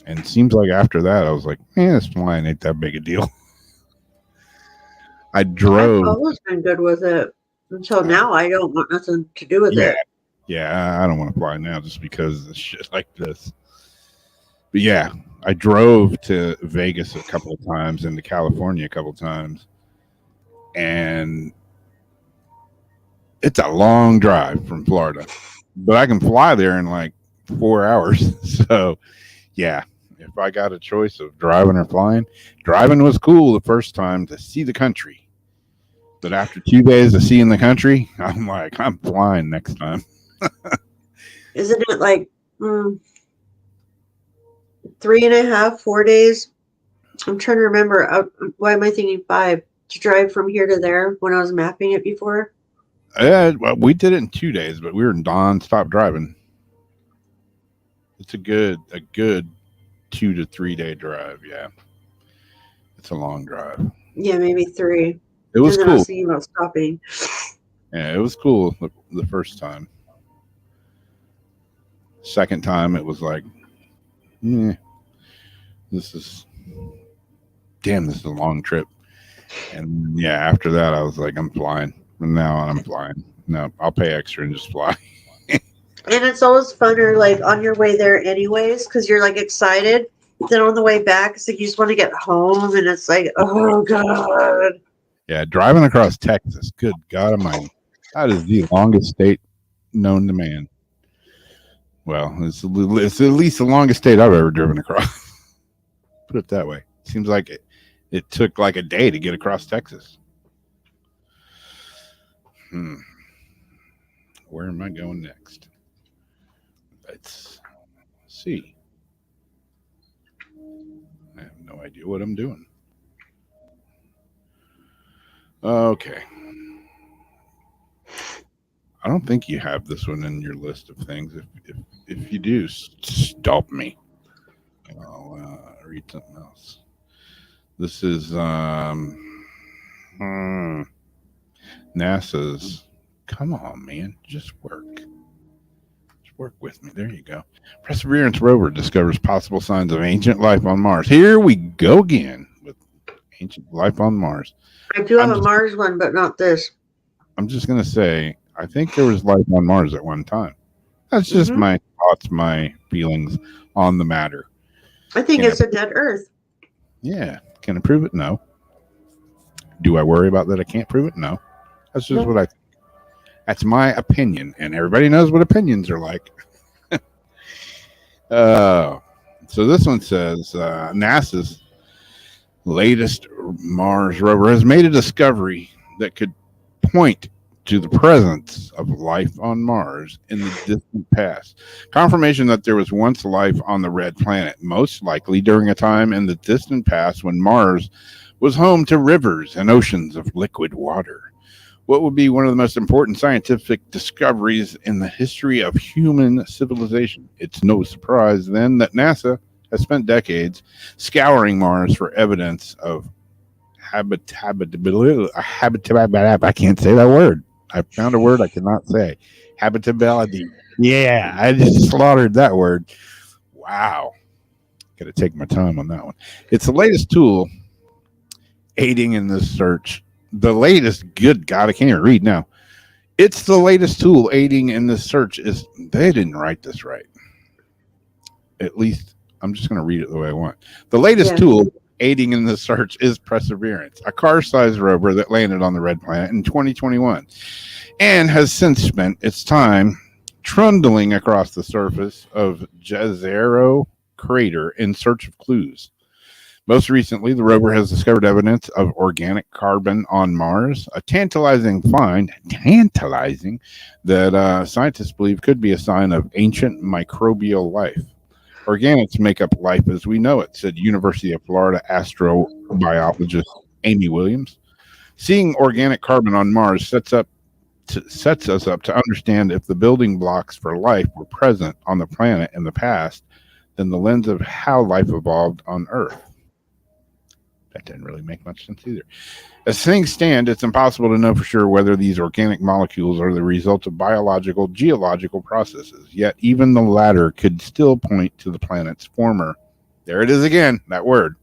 And it seems like after that, I was like, this flying ain't that big a deal. I drove. I've always been good with it until now. I don't want nothing to do with it. Yeah, I don't want to fly now just because of shit like this. But yeah, I drove to Vegas a couple of times and to California a couple of times. And it's a long drive from Florida. But I can fly there in like 4 hours. So, yeah, if I got a choice of driving or flying, driving was cool the first time to see the country. But after 2 days of seeing the country, I'm like, I'm flying next time. Isn't it like 3.5, 4 days? I'm trying to remember. Why am I thinking 5 to drive from here to there when I was mapping it before? Yeah, well, we did it in 2 days, but we were non-stop driving. It's a good 2 to 3 day drive. Yeah, it's a long drive. Yeah, maybe 3. It was cool. I was thinking about stopping. Yeah, it was cool the first time. Second time, it was like, this is a long trip. And yeah, after that, I was like, I'm flying. From now on, I'm flying. No, I'll pay extra and just fly. And it's always funner, like on your way there, anyways, because you're like excited. Then on the way back, it's like you just want to get home, and it's like, oh god. Yeah, driving across Texas. Good God Almighty, that is the longest state known to man. Well, it's at least the longest state I've ever driven across. Put it that way. Seems like it took like a day to get across Texas. Where am I going next? Let's see. I have no idea what I'm doing. Okay. I don't think you have this one in your list of things. If you do, stop me. I'll read something else. This is NASA's. Come on, man, just work. Just work with me. There you go. Perseverance rover discovers possible signs of ancient life on Mars. Here we go again with ancient life on Mars. I do have a Mars one, but not this. I'm just gonna say, I think there was life on Mars at one time. That's just my thoughts, my feelings on the matter. I think it's a dead Earth. Yeah. Can I prove it? No. Do I worry about that I can't prove it? No. That's just what I think. That's my opinion, and everybody knows what opinions are like. So this one says NASA's latest Mars rover has made a discovery that could point to the presence of life on Mars in the distant past. Confirmation that there was once life on the red planet, most likely during a time in the distant past when Mars was home to rivers and oceans of liquid water. What would be one of the most important scientific discoveries in the history of human civilization? It's no surprise then that NASA has spent decades scouring Mars for evidence of habitability. I can't say that word. I found a word I cannot say. Habitability. Yeah, I just slaughtered that word. Wow. Got to take my time on that one. It's the latest tool aiding in this search. The latest, good God, I can't even read now. It's the latest tool aiding in this search. They didn't write this right. At least I'm just going to read it the way I want. The latest tool aiding in the search is Perseverance, a car-sized rover that landed on the red planet in 2021 and has since spent its time trundling across the surface of Jezero crater in search of clues. Most recently, the rover has discovered evidence of organic carbon on Mars, a tantalizing find, that scientists believe could be a sign of ancient microbial life. Organics make up life as we know it, said University of Florida astrobiologist Amy Williams. Seeing organic carbon on Mars sets up sets us up to understand if the building blocks for life were present on the planet in the past, then the lens of how life evolved on Earth. That didn't really make much sense either. As things stand, it's impossible to know for sure whether these organic molecules are the result of biological, geological processes. Yet even the latter could still point to the planet's former, there it is again, that word,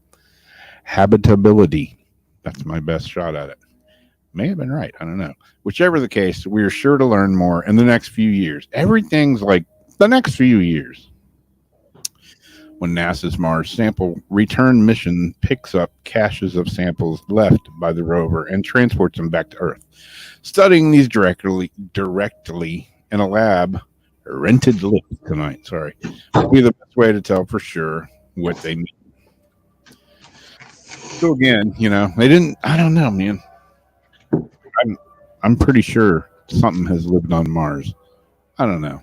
habitability. That's my best shot at it. May have been right. I don't know. Whichever the case, we are sure to learn more in the next few years. Everything's like the next few years. When NASA's Mars sample return mission picks up caches of samples left by the rover and transports them back to Earth. Studying these directly in a lab, rented lift tonight, will be the best way to tell for sure what they mean. So again, they didn't, I don't know, man. I'm pretty sure something has lived on Mars. I don't know.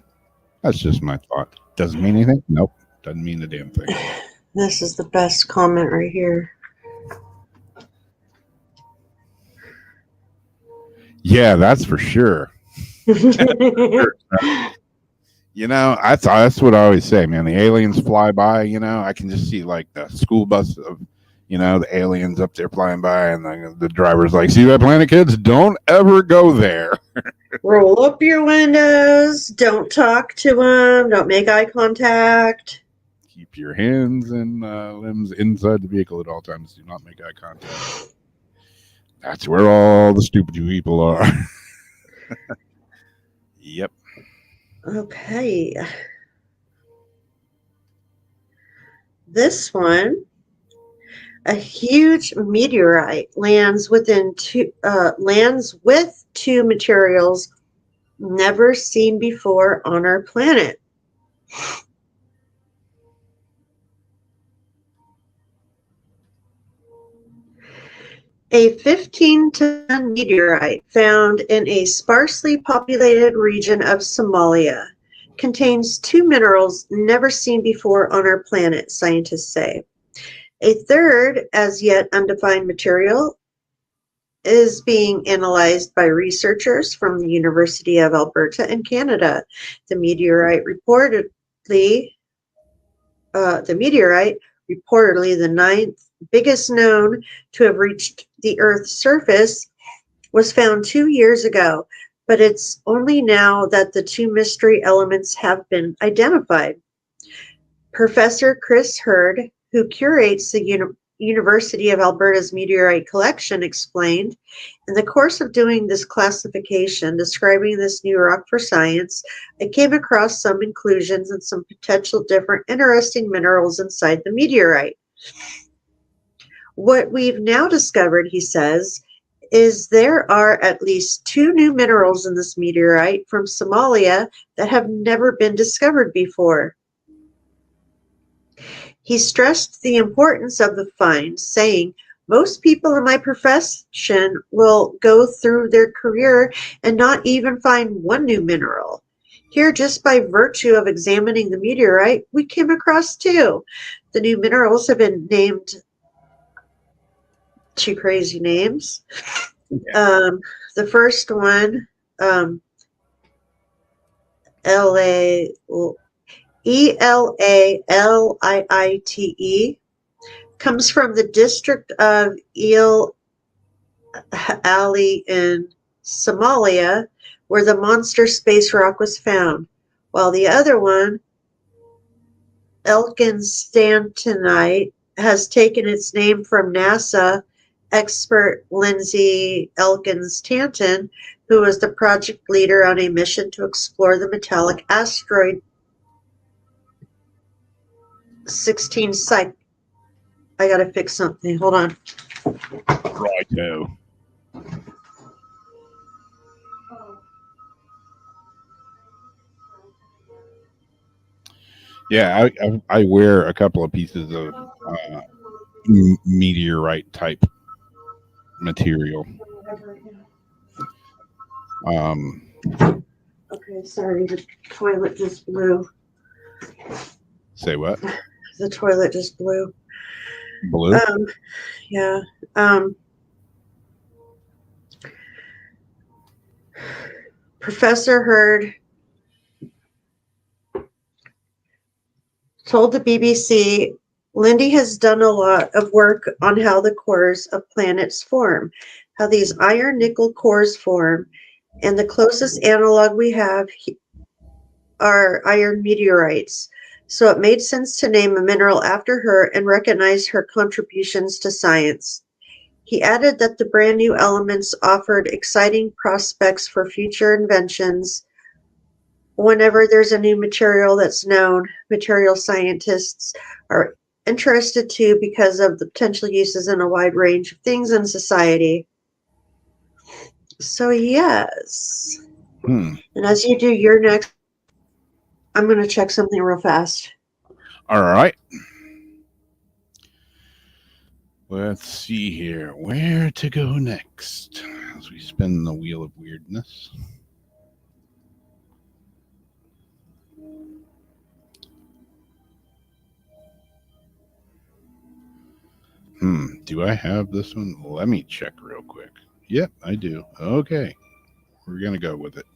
That's just my thought. Doesn't mean anything? Nope. Doesn't mean a damn thing. This is the best comment right here. Yeah, that's for sure. That's what I always say, man. The aliens fly by, I can just see like the school bus of, the aliens up there flying by, and the driver's like, see that planet, kids? Don't ever go there. Roll up your windows. Don't talk to them. Don't make eye contact. Keep your hands and limbs inside the vehicle at all times. Do not make eye contact. That's where all the stupid people are. Yep. Okay. This one, a huge meteorite lands with two materials never seen before on our planet. A 15-ton meteorite found in a sparsely populated region of Somalia contains two minerals never seen before on our planet, scientists say. A third, as yet undefined material, is being analyzed by researchers from the University of Alberta in Canada. The meteorite, reportedly the ninth biggest known to have reached the Earth's surface, was found 2 years ago, but it's only now that the two mystery elements have been identified. Professor Chris Hurd, who curates the University of Alberta's meteorite collection, explained, in the course of doing this classification, describing this new rock for science, I came across some inclusions and some potential different interesting minerals inside the meteorite. What we've now discovered, he says, is there are at least two new minerals in this meteorite from Somalia that have never been discovered before. He stressed the importance of the find, saying, most people in my profession will go through their career and not even find one new mineral. Here, just by virtue of examining the meteorite, we came across two. The new minerals have been named two crazy names. Yeah. The first one, ELALIITE, comes from the district of El Ali in Somalia, where the monster space rock was found, while the other one, Elkinstantonite, has taken its name from NASA expert Lindsay Elkins-Stanton, who was the project leader on a mission to explore the metallic asteroid 16 Psyche. I gotta fix something. Hold on. Righto. Yeah, I wear a couple of pieces of meteorite type material. Okay, sorry, the toilet just blew. Say what? The toilet just blew. Blue? Yeah. Professor Hurd told the BBC, Lindy has done a lot of work on how the cores of planets form, how these iron-nickel cores form, and the closest analog we have are iron meteorites. So it made sense to name a mineral after her and recognize her contributions to science. He added that the brand new elements offered exciting prospects for future inventions. Whenever there's a new material that's known, material scientists are interested too because of the potential uses in a wide range of things in society. So, yes. And as you do your next, I'm going to check something real fast. All right. Let's see here. Where to go next as we spin the wheel of weirdness? Do I have this one? Let me check real quick. Yep, I do. Okay. We're going to go with it.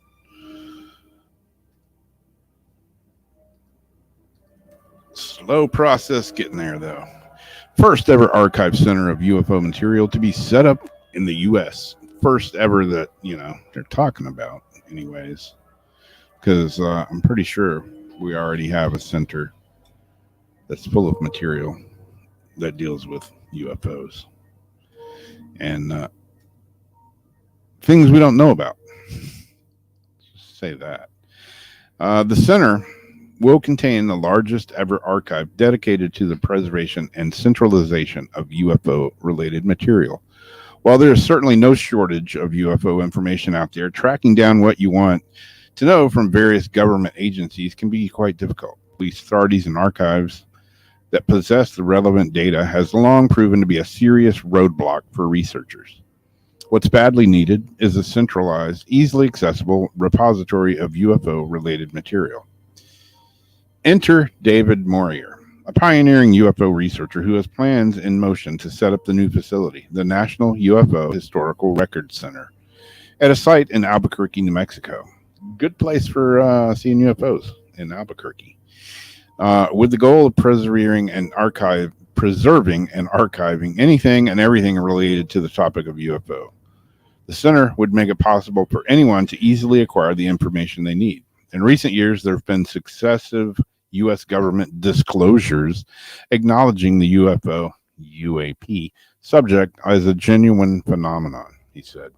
Slow process getting there, though. First ever archive center of UFO material to be set up in the U.S. First ever that, they're talking about, anyways. Because I'm pretty sure we already have a center that's full of material that deals with UFOs and things we don't know about. Just say that. The center will contain the largest ever archive dedicated to the preservation and centralization of UFO related material. While there is certainly no shortage of UFO information out there, tracking down what you want to know from various government agencies can be quite difficult. Police authorities and archives that possess the relevant data has long proven to be a serious roadblock for researchers. What's badly needed is a centralized, easily accessible repository of UFO-related material. Enter David Morier, a pioneering UFO researcher who has plans in motion to set up the new facility, the National UFO Historical Records Center, at a site in Albuquerque, New Mexico. Good place for seeing UFOs in Albuquerque. With the goal of preserving and archiving anything and everything related to the topic of UFO. The center would make it possible for anyone to easily acquire the information they need. In recent years, there have been successive U.S. government disclosures acknowledging the UAP subject as a genuine phenomenon, he said.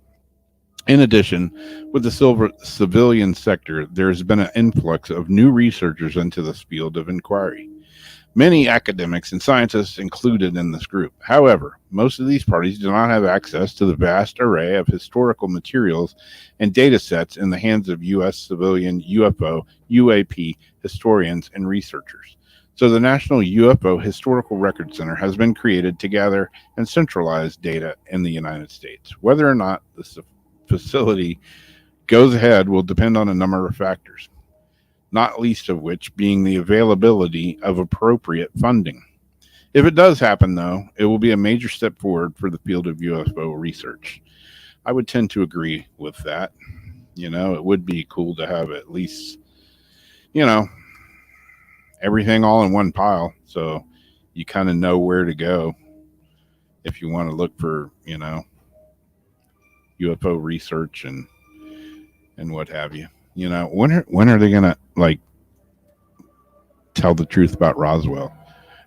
In addition, with the civilian sector, there has been an influx of new researchers into this field of inquiry. Many academics and scientists included in this group. However, most of these parties do not have access to the vast array of historical materials and data sets in the hands of U.S. civilian UFO, UAP historians and researchers. So the National UFO Historical Record Center has been created to gather and centralize data in the United States. Whether or not the facility goes ahead will depend on a number of factors, not least of which being the availability of appropriate funding. If it does happen, though, it will be a major step forward for the field of UFO research. I would tend to agree with that. It would be cool to have at least, everything all in one pile, so you kind of know where to go if you want to look for, UFO research and what have you. When are they gonna tell the truth about Roswell?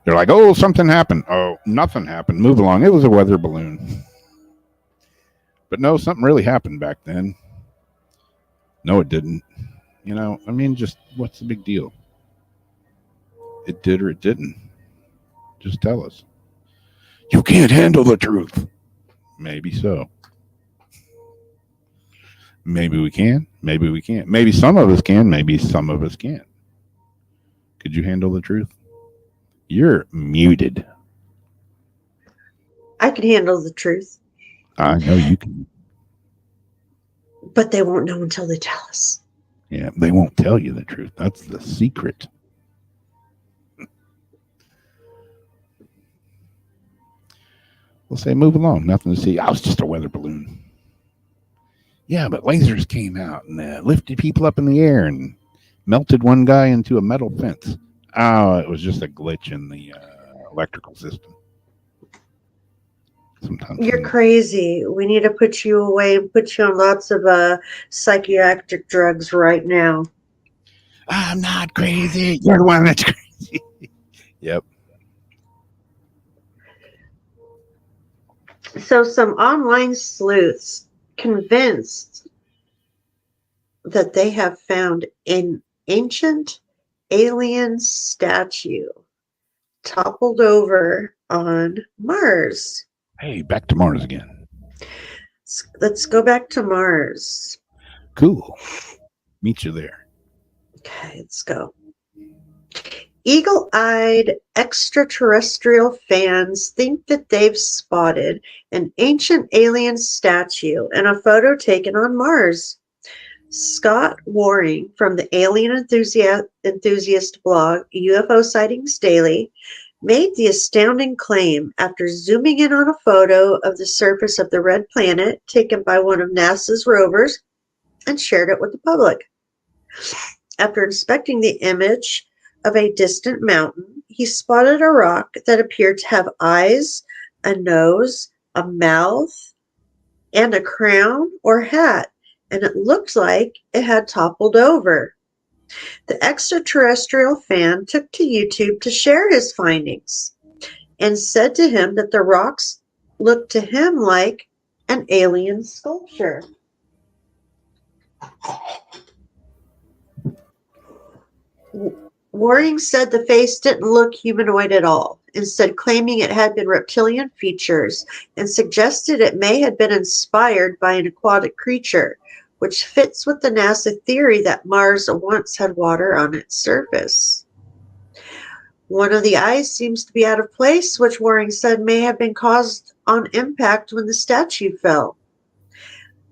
They're like, oh, something happened. Oh, nothing happened. Move along. It was a weather balloon. But no, something really happened back then. No, it didn't. Just what's the big deal? It did or it didn't. Just tell us. You can't handle the truth. Maybe so. Maybe we can. Maybe we can't. Maybe some of us can. Maybe some of us can't. Could you handle the truth? You're muted. I can handle the truth. I know you can. But they won't know until they tell us. Yeah, they won't tell you the truth. That's the secret. We'll say, move along. Nothing to see. I was just a weather balloon. Yeah, but lasers came out and lifted people up in the air and melted one guy into a metal fence. Oh, it was just a glitch in the electrical system. Sometimes You're crazy. We need to put you away and put you on lots of psychiatric drugs right now. I'm not crazy. You're the one that's crazy. Yep. So some online sleuths convinced that they have found an ancient alien statue toppled over on Mars. Hey, back to Mars again. Let's go back to Mars. Cool. Meet you there. Okay, let's go. Eagle-eyed extraterrestrial fans think that they've spotted an ancient alien statue in a photo taken on Mars. Scott Waring from the alien enthusiast blog UFO Sightings Daily made the astounding claim after zooming in on a photo of the surface of the red planet taken by one of NASA's rovers and shared it with the public. After inspecting the image of a distant mountain, he spotted a rock that appeared to have eyes, a nose, a mouth, and a crown or hat, and it looked like it had toppled over. The extraterrestrial fan took to YouTube to share his findings and said to him that the rocks looked to him like an alien sculpture. Waring said the face didn't look humanoid at all, instead claiming it had been reptilian features, and suggested it may have been inspired by an aquatic creature, which fits with the NASA theory that Mars once had water on its surface. One of the eyes seems to be out of place, which Waring said may have been caused on impact when the statue fell.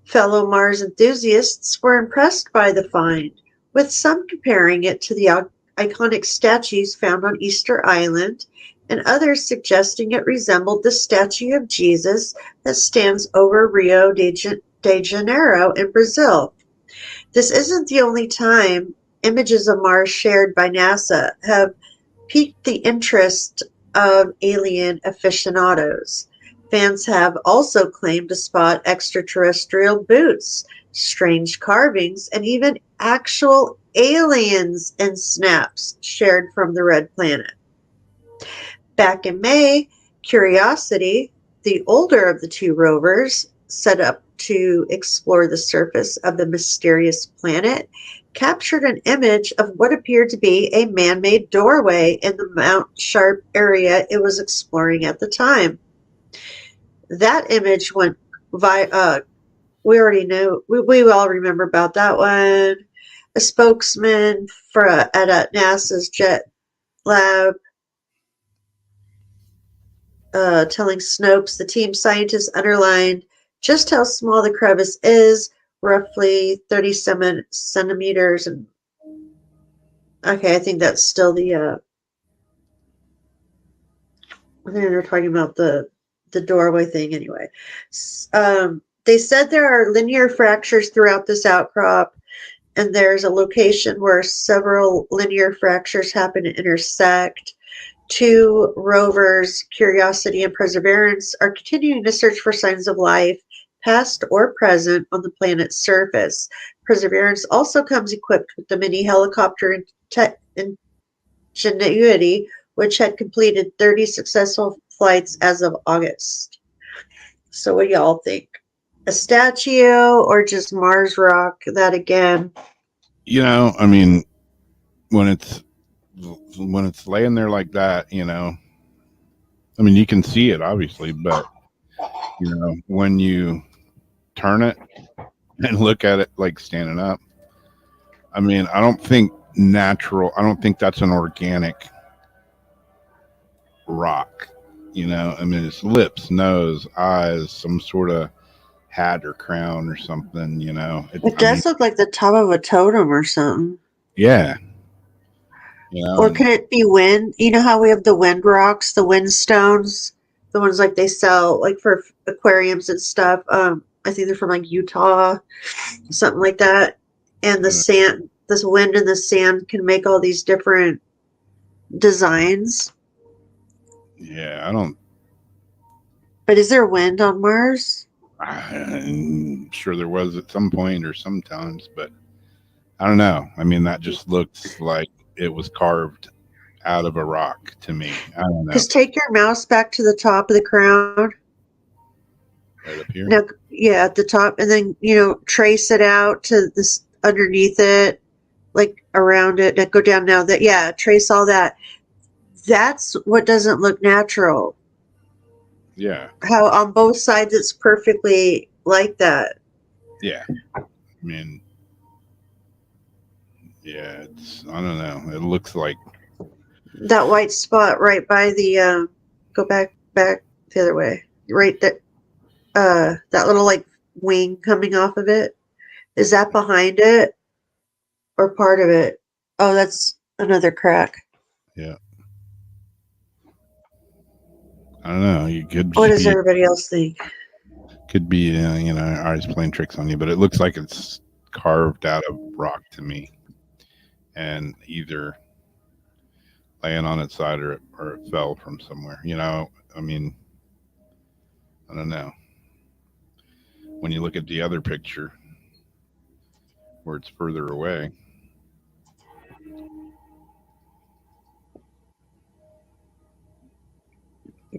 Fellow Mars enthusiasts were impressed by the find, with some comparing it to the iconic statues found on Easter Island, and others suggesting it resembled the statue of Jesus that stands over Rio de Janeiro in Brazil. This isn't the only time images of Mars shared by NASA have piqued the interest of alien aficionados. Fans have also claimed to spot extraterrestrial boots, strange carvings, and even actual aliens in snaps shared from the red planet. Back in May, Curiosity, the older of the two rovers, set up to explore the surface of the mysterious planet, captured an image of what appeared to be a man-made doorway in the Mount Sharp area it was exploring at the time. That image went we already know, we all remember about that one. A spokesman at NASA's Jet Lab telling Snopes the team scientists underlined just how small the crevice is, roughly 37 centimeters. And okay, I think that's still the. I think they're talking about the doorway thing anyway. They said there are linear fractures throughout this outcrop, and there's a location where several linear fractures happen to intersect. Two rovers, Curiosity and Perseverance, are continuing to search for signs of life, past or present, on the planet's surface. Perseverance also comes equipped with the mini helicopter Ingenuity, which had completed 30 successful flights as of August. So what do y'all think? A statue or just Mars rock? That again. You know, I mean, when it's laying there like that, you know, I mean, you can see it obviously, but you know, when you turn it and look at it like standing up, I mean, I don't think that's an organic rock. You know, I mean, it's lips, nose, eyes, some sort of hat or crown or something, you know. It does look like the top of a totem or something. Yeah. You know, or could it be wind? You know how we have the wind rocks, the wind stones, the ones like they sell like for aquariums and stuff. I think they're from like Utah, something like that. And the sand, this wind and the sand can make all these different designs. Yeah, I don't. But is there wind on Mars? I'm sure there was at some point or sometimes, but I don't know. I mean, that just looks like it was carved out of a rock to me. I don't know. Because take your mouse back to the top of the crown. Right up here. Now, yeah, at the top, and then trace it out to this underneath it, like around it. Go down now. Trace all that. That's what doesn't look natural. Yeah. How on both sides it's perfectly like that. Yeah. I mean, yeah, I don't know. It looks like That white spot right by the go back the other way. Right there. That little like wing coming off of it. Is that behind it or part of it? Oh, that's another crack. Yeah. I don't know. You could. What does everybody else think? Could be, eyes playing tricks on you, but it looks like it's carved out of rock to me, and either laying on its side or it fell from somewhere. I mean, I don't know. When you look at the other picture, where it's further away.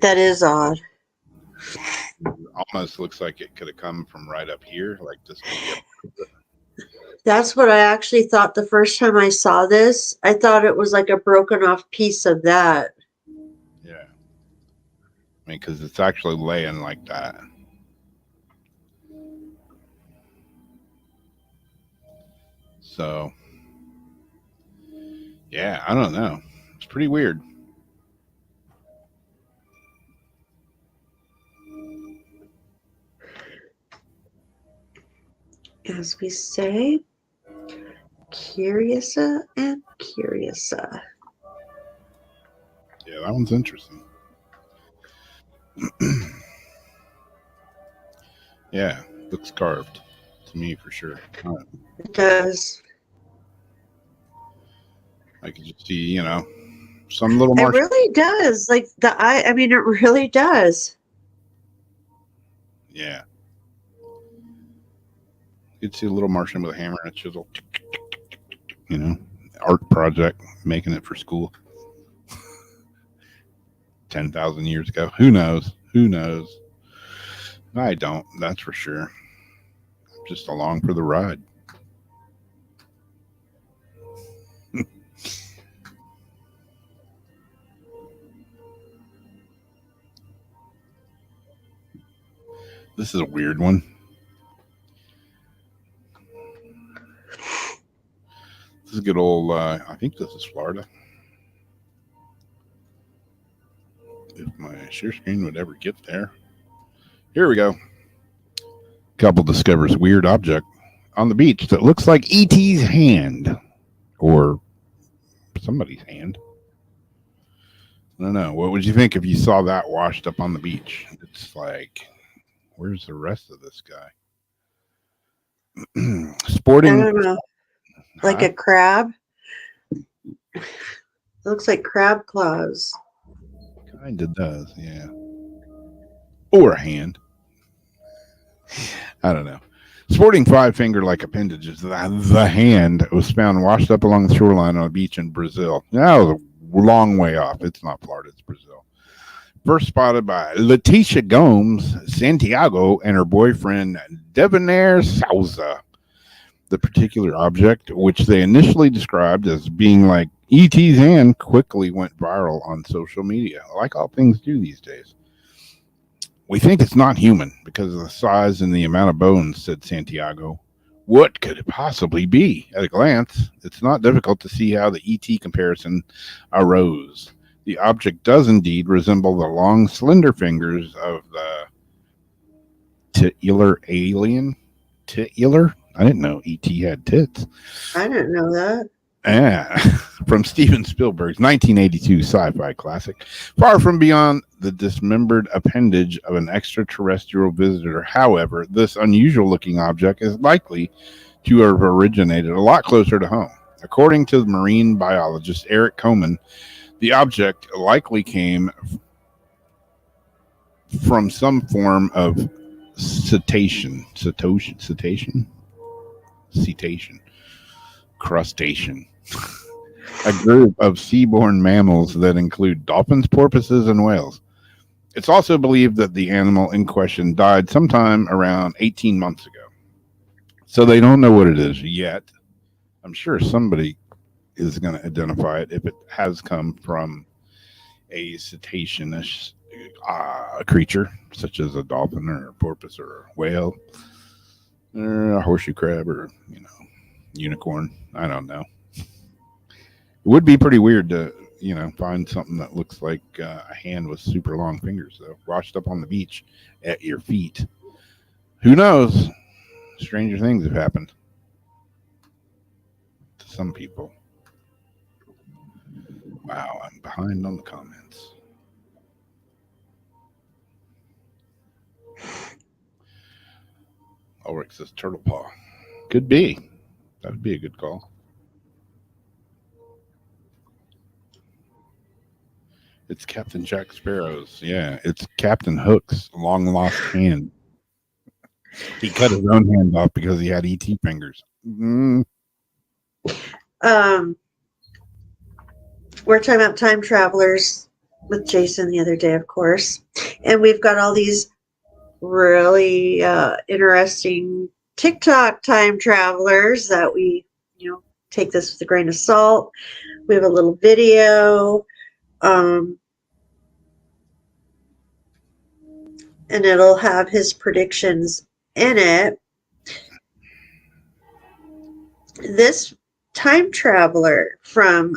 That is odd. Almost looks like it could have come from right up here, like this. That's what I actually thought the first time I saw this. I thought it was like a broken off piece of that. Yeah. I mean, because it's actually laying like that. So, yeah, I don't know. It's pretty weird. As we say, curiouser and curiouser. Yeah, that one's interesting. Yeah, looks carved to me for sure. It does. I can just see, some little It Martian. really does. Like the eye, I mean, it really does. Yeah. You'd see a little Martian with a hammer and a chisel. Art project, making it for school. 10,000 years ago. Who knows? Who knows? I don't, that's for sure. I'm just along for the ride. This is a weird one. This is good old, I think this is Florida. If my share screen would ever get there. Here we go. Couple discovers weird object on the beach that looks like E.T.'s hand or somebody's hand. I don't know. What would you think if you saw that washed up on the beach? It's like, where's the rest of this guy? Sporting. I don't know. Like a crab. It looks like crab claws. Kind of does, yeah. Or a hand. I don't know. Sporting 5-finger-like appendages, the hand was found washed up along the shoreline on a beach in Brazil. That was a long way off. It's not Florida, it's Brazil. First spotted by Leticia Gomes Santiago and her boyfriend Debonair Souza. The particular object, which they initially described as being like E.T.'s hand, quickly went viral on social media, like all things do these days. We think it's not human because of the size and the amount of bones, said Santiago. What could it possibly be? At a glance, it's not difficult to see how the E.T. comparison arose. The object does indeed resemble the long, slender fingers of the titular alien. Titular? I didn't know E.T. had tits. I didn't know that. Yeah, from Steven Spielberg's 1982 sci-fi classic, far from beyond the dismembered appendage of an extraterrestrial visitor. However, this unusual-looking object is likely to have originated a lot closer to home. According to marine biologist Eric Coleman, the object likely came from some form of cetacean, crustacean. A group of seaborne mammals that include dolphins, porpoises, and whales. It's also believed that the animal in question died sometime around 18 months ago. So they don't know what it is yet. I'm sure somebody is going to identify it if it has come from a cetaceanous creature, such as a dolphin or a porpoise or a whale or a horseshoe crab or, unicorn. I don't know. It would be pretty weird to, find something that looks like a hand with super long fingers, though, washed up on the beach at your feet. Who knows? Stranger things have happened to some people. Wow, I'm behind on the comments. Ulrich says turtle paw. Could be. That would be a good call. It's Captain Jack Sparrow's. Yeah, it's Captain Hook's long lost hand. He cut his own hand off because he had ET fingers. We're talking about time travelers with Jason the other day, of course. And we've got all these really interesting TikTok time travelers that we, take this with a grain of salt. We have a little video. And it'll have his predictions in it. This time traveler from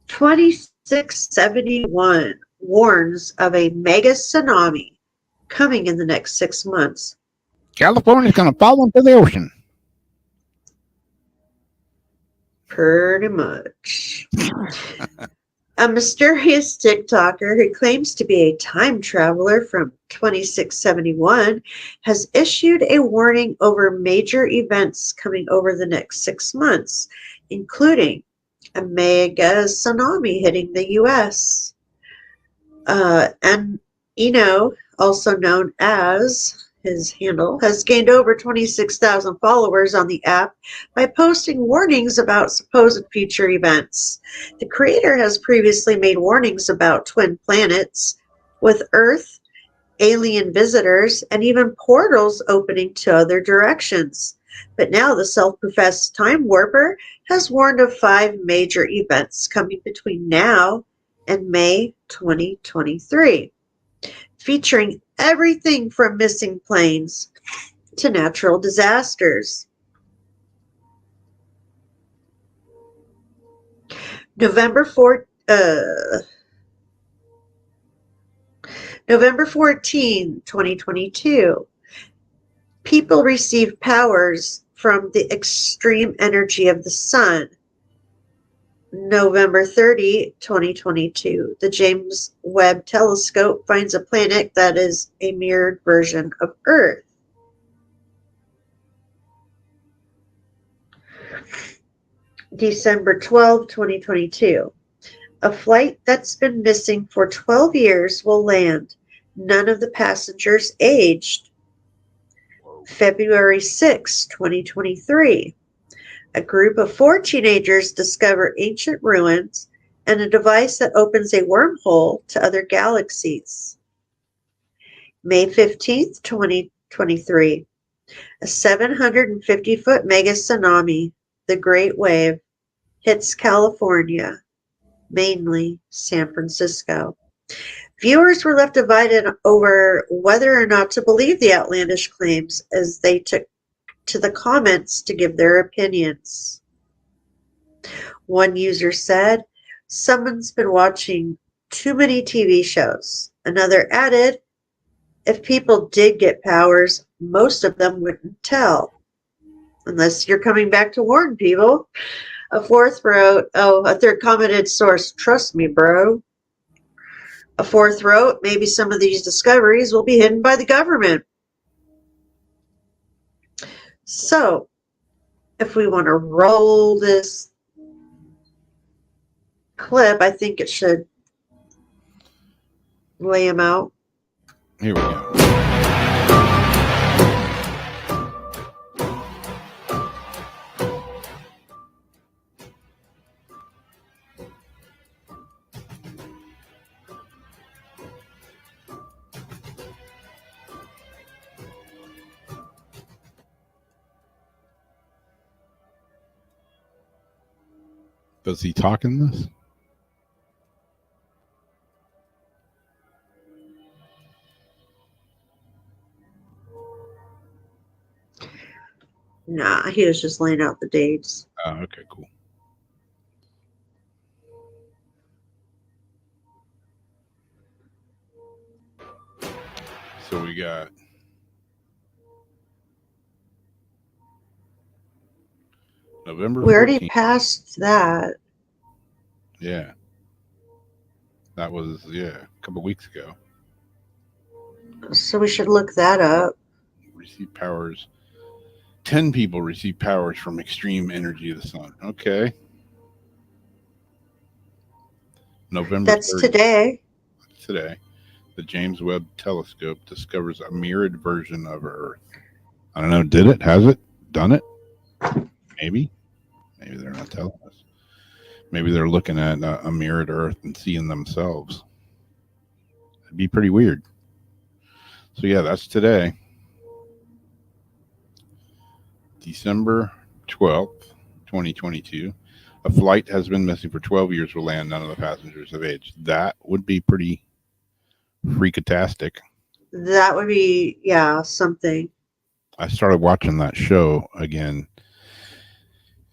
2671 warns of a mega tsunami coming in the next 6 months. California's going to fall into the ocean. Pretty much. A mysterious TikToker who claims to be a time traveler from 2671 has issued a warning over major events coming over the next 6 months, including a mega tsunami hitting the U.S. And Eno, also known as his handle, has gained over 26,000 followers on the app by posting warnings about supposed future events. The creator has previously made warnings about twin planets with Earth, alien visitors, and even portals opening to other directions. But now the self-professed time warper has warned of 5 major events coming between now and May 2023, featuring everything from missing planes to natural disasters. November 14, 2022, people received powers from the extreme energy of the sun. November 30, 2022, the James Webb Telescope finds a planet that is a mirrored version of Earth. December 12, 2022, a flight that's been missing for 12 years will land. None of the passengers aged. February 6, 2023. A group of 4 teenagers discover ancient ruins and a device that opens a wormhole to other galaxies. May 15th, 2023. A 750-foot mega tsunami, the Great Wave, hits California, mainly San Francisco. Viewers were left divided over whether or not to believe the outlandish claims as they took to the comments to give their opinions. One user said, "Someone's been watching too many TV shows." Another added, "If people did get powers, most of them wouldn't tell. Unless you're coming back to warn people." A fourth wrote, oh, a third commented, source, trust me, bro. A fourth wrote, maybe some of these discoveries will be hidden by the government. So, if we want to roll this clip, I think it should lay him out. Here we go. Does he talk in this? Nah, he was just laying out the dates. Oh, okay, cool. So we got November 14th. We already passed that. Yeah. That was, a couple weeks ago. So we should look that up. Receive powers. 10 people receive powers from extreme energy of the sun. Okay. November That's 30th. today. The James Webb Telescope discovers a mirrored version of Earth. I don't know. Did it? Has it? Done it? Maybe. Maybe they're not telling us. Maybe they're looking at a mirrored Earth and seeing themselves. It'd be pretty weird. So, yeah, that's today. December 12th, 2022. A flight has been missing for 12 years will land. None of the passengers have aged. That would be pretty freakatastic. That would be, something. I started watching that show again,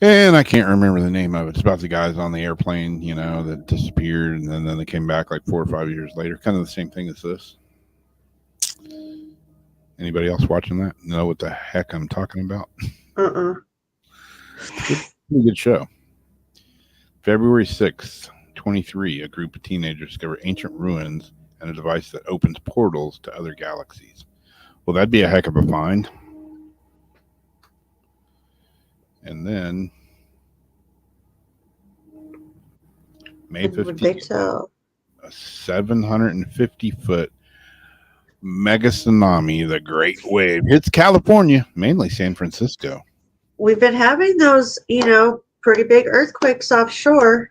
and I can't remember the name of it. It's about the guys on the airplane, that disappeared, and then they came back like 4 or 5 years later. Kind of the same thing as this. Anybody else watching that know what the heck I'm talking about? Pretty good show. February 6th, 23, a group of teenagers discover ancient ruins and a device that opens portals to other galaxies. Well, that'd be a heck of a find. And then May 15th, a 750-foot mega tsunami, the Great Wave, hits California, mainly San Francisco. We've been having those, pretty big earthquakes offshore.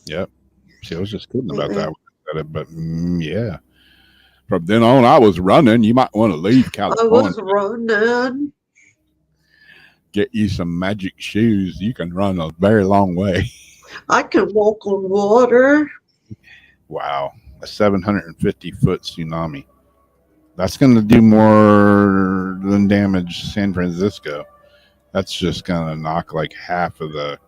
Yep. See, I was just kidding about that. But yeah. From then on, I was running. You might want to leave California. I was running. Get you some magic shoes. You can run a very long way. I can walk on water. Wow. A 750-foot tsunami. That's going to do more than damage San Francisco. That's just going to knock like half of the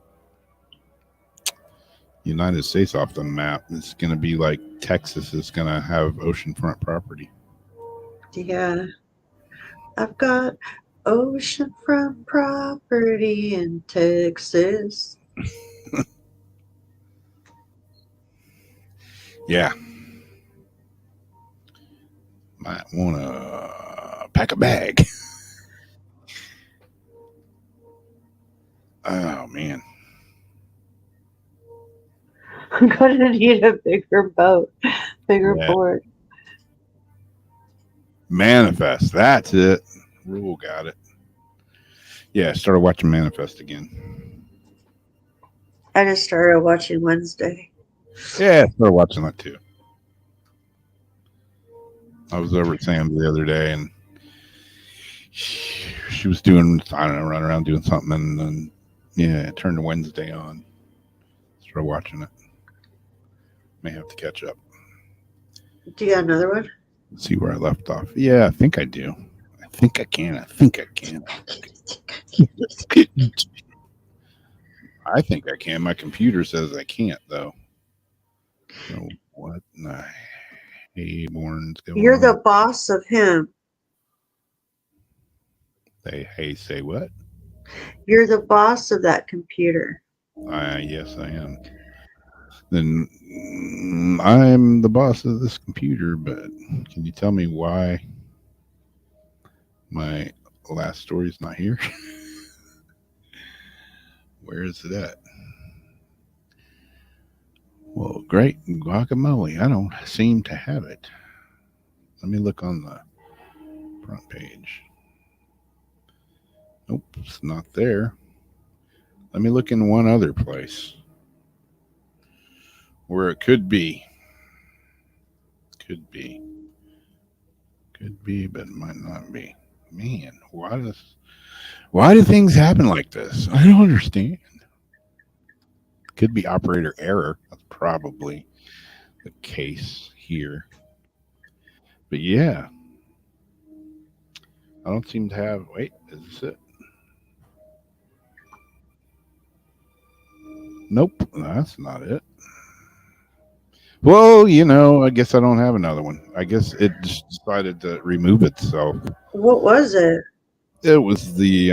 United States off the map. It's going to be like Texas is going to have oceanfront property. Yeah. I've got oceanfront property in Texas. Yeah. Might want to pack a bag. Oh, man. I'm going to need a bigger boat, bigger board. Manifest. That's it. Rule got it. Yeah, I started watching Manifest again. I just started watching Wednesday. Yeah, I started watching that too. I was over at Sam's the other day, and she was doing, I don't know, running around doing something, and then, it turned to Wednesday on. Started watching it. May have to catch up. Do you got another one? Let's see where I left off. Yeah, I think I do. I think I can. I think I can. My computer says I can't, though. So what in the hayborn's going You're on? the boss of him. Say what? You're the boss of that computer. Yes, I am. Then I'm the boss of this computer, but can you tell me why my last story is not here? Where is it at? Well, great guacamole. I don't seem to have it. Let me look on the front page. Nope, it's not there. Let me look in one other place where it could be. Could be. Could be, but it might not be. Man, why do things happen like this? I don't understand. Could be operator error. That's probably the case here. But yeah, I don't seem to have. Wait, is this it? Nope, that's not it. Well, I guess I don't have another one. I guess it just decided to remove itself. What was it? It was the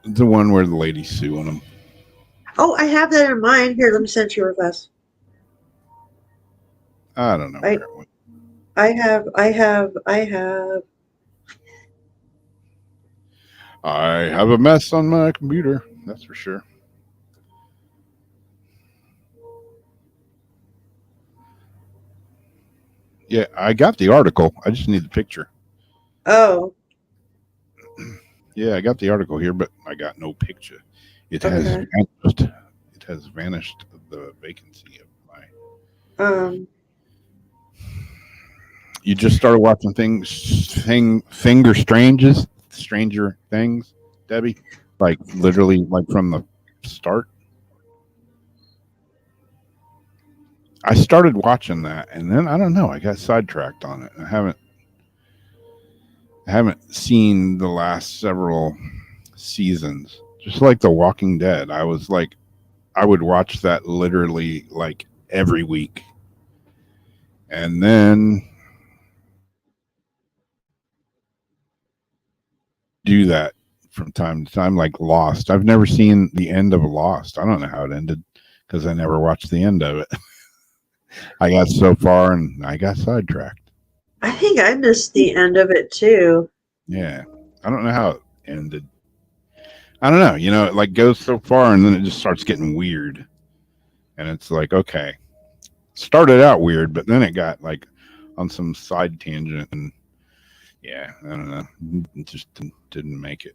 one where the lady's suing him. Oh, I have that in mind. Here, let me send you a request. I don't know where it went. I have. I have a mess on my computer. That's for sure. Yeah, I got the article. I just need the picture. Oh. Yeah, I got the article here, but I got no picture. It has Okay. vanished. It has vanished the vacancy of my. You just started watching Stranger Things, Debbie? Like literally, like from the start. I started watching that, and then I don't know. I got sidetracked on it. I haven't seen the last several seasons. Just like The Walking Dead, I would watch that literally like every week, and then do that from time to time, like Lost. I've never seen the end of Lost. I don't know how it ended because I never watched the end of it. I got so far and I got sidetracked. I think I missed the end of it too. Yeah. I don't know how it ended. I don't know. It like goes so far and then it just starts getting weird. And it's like, okay. Started out weird, but then it got like on some side tangent and yeah, I don't know. It just didn't make it.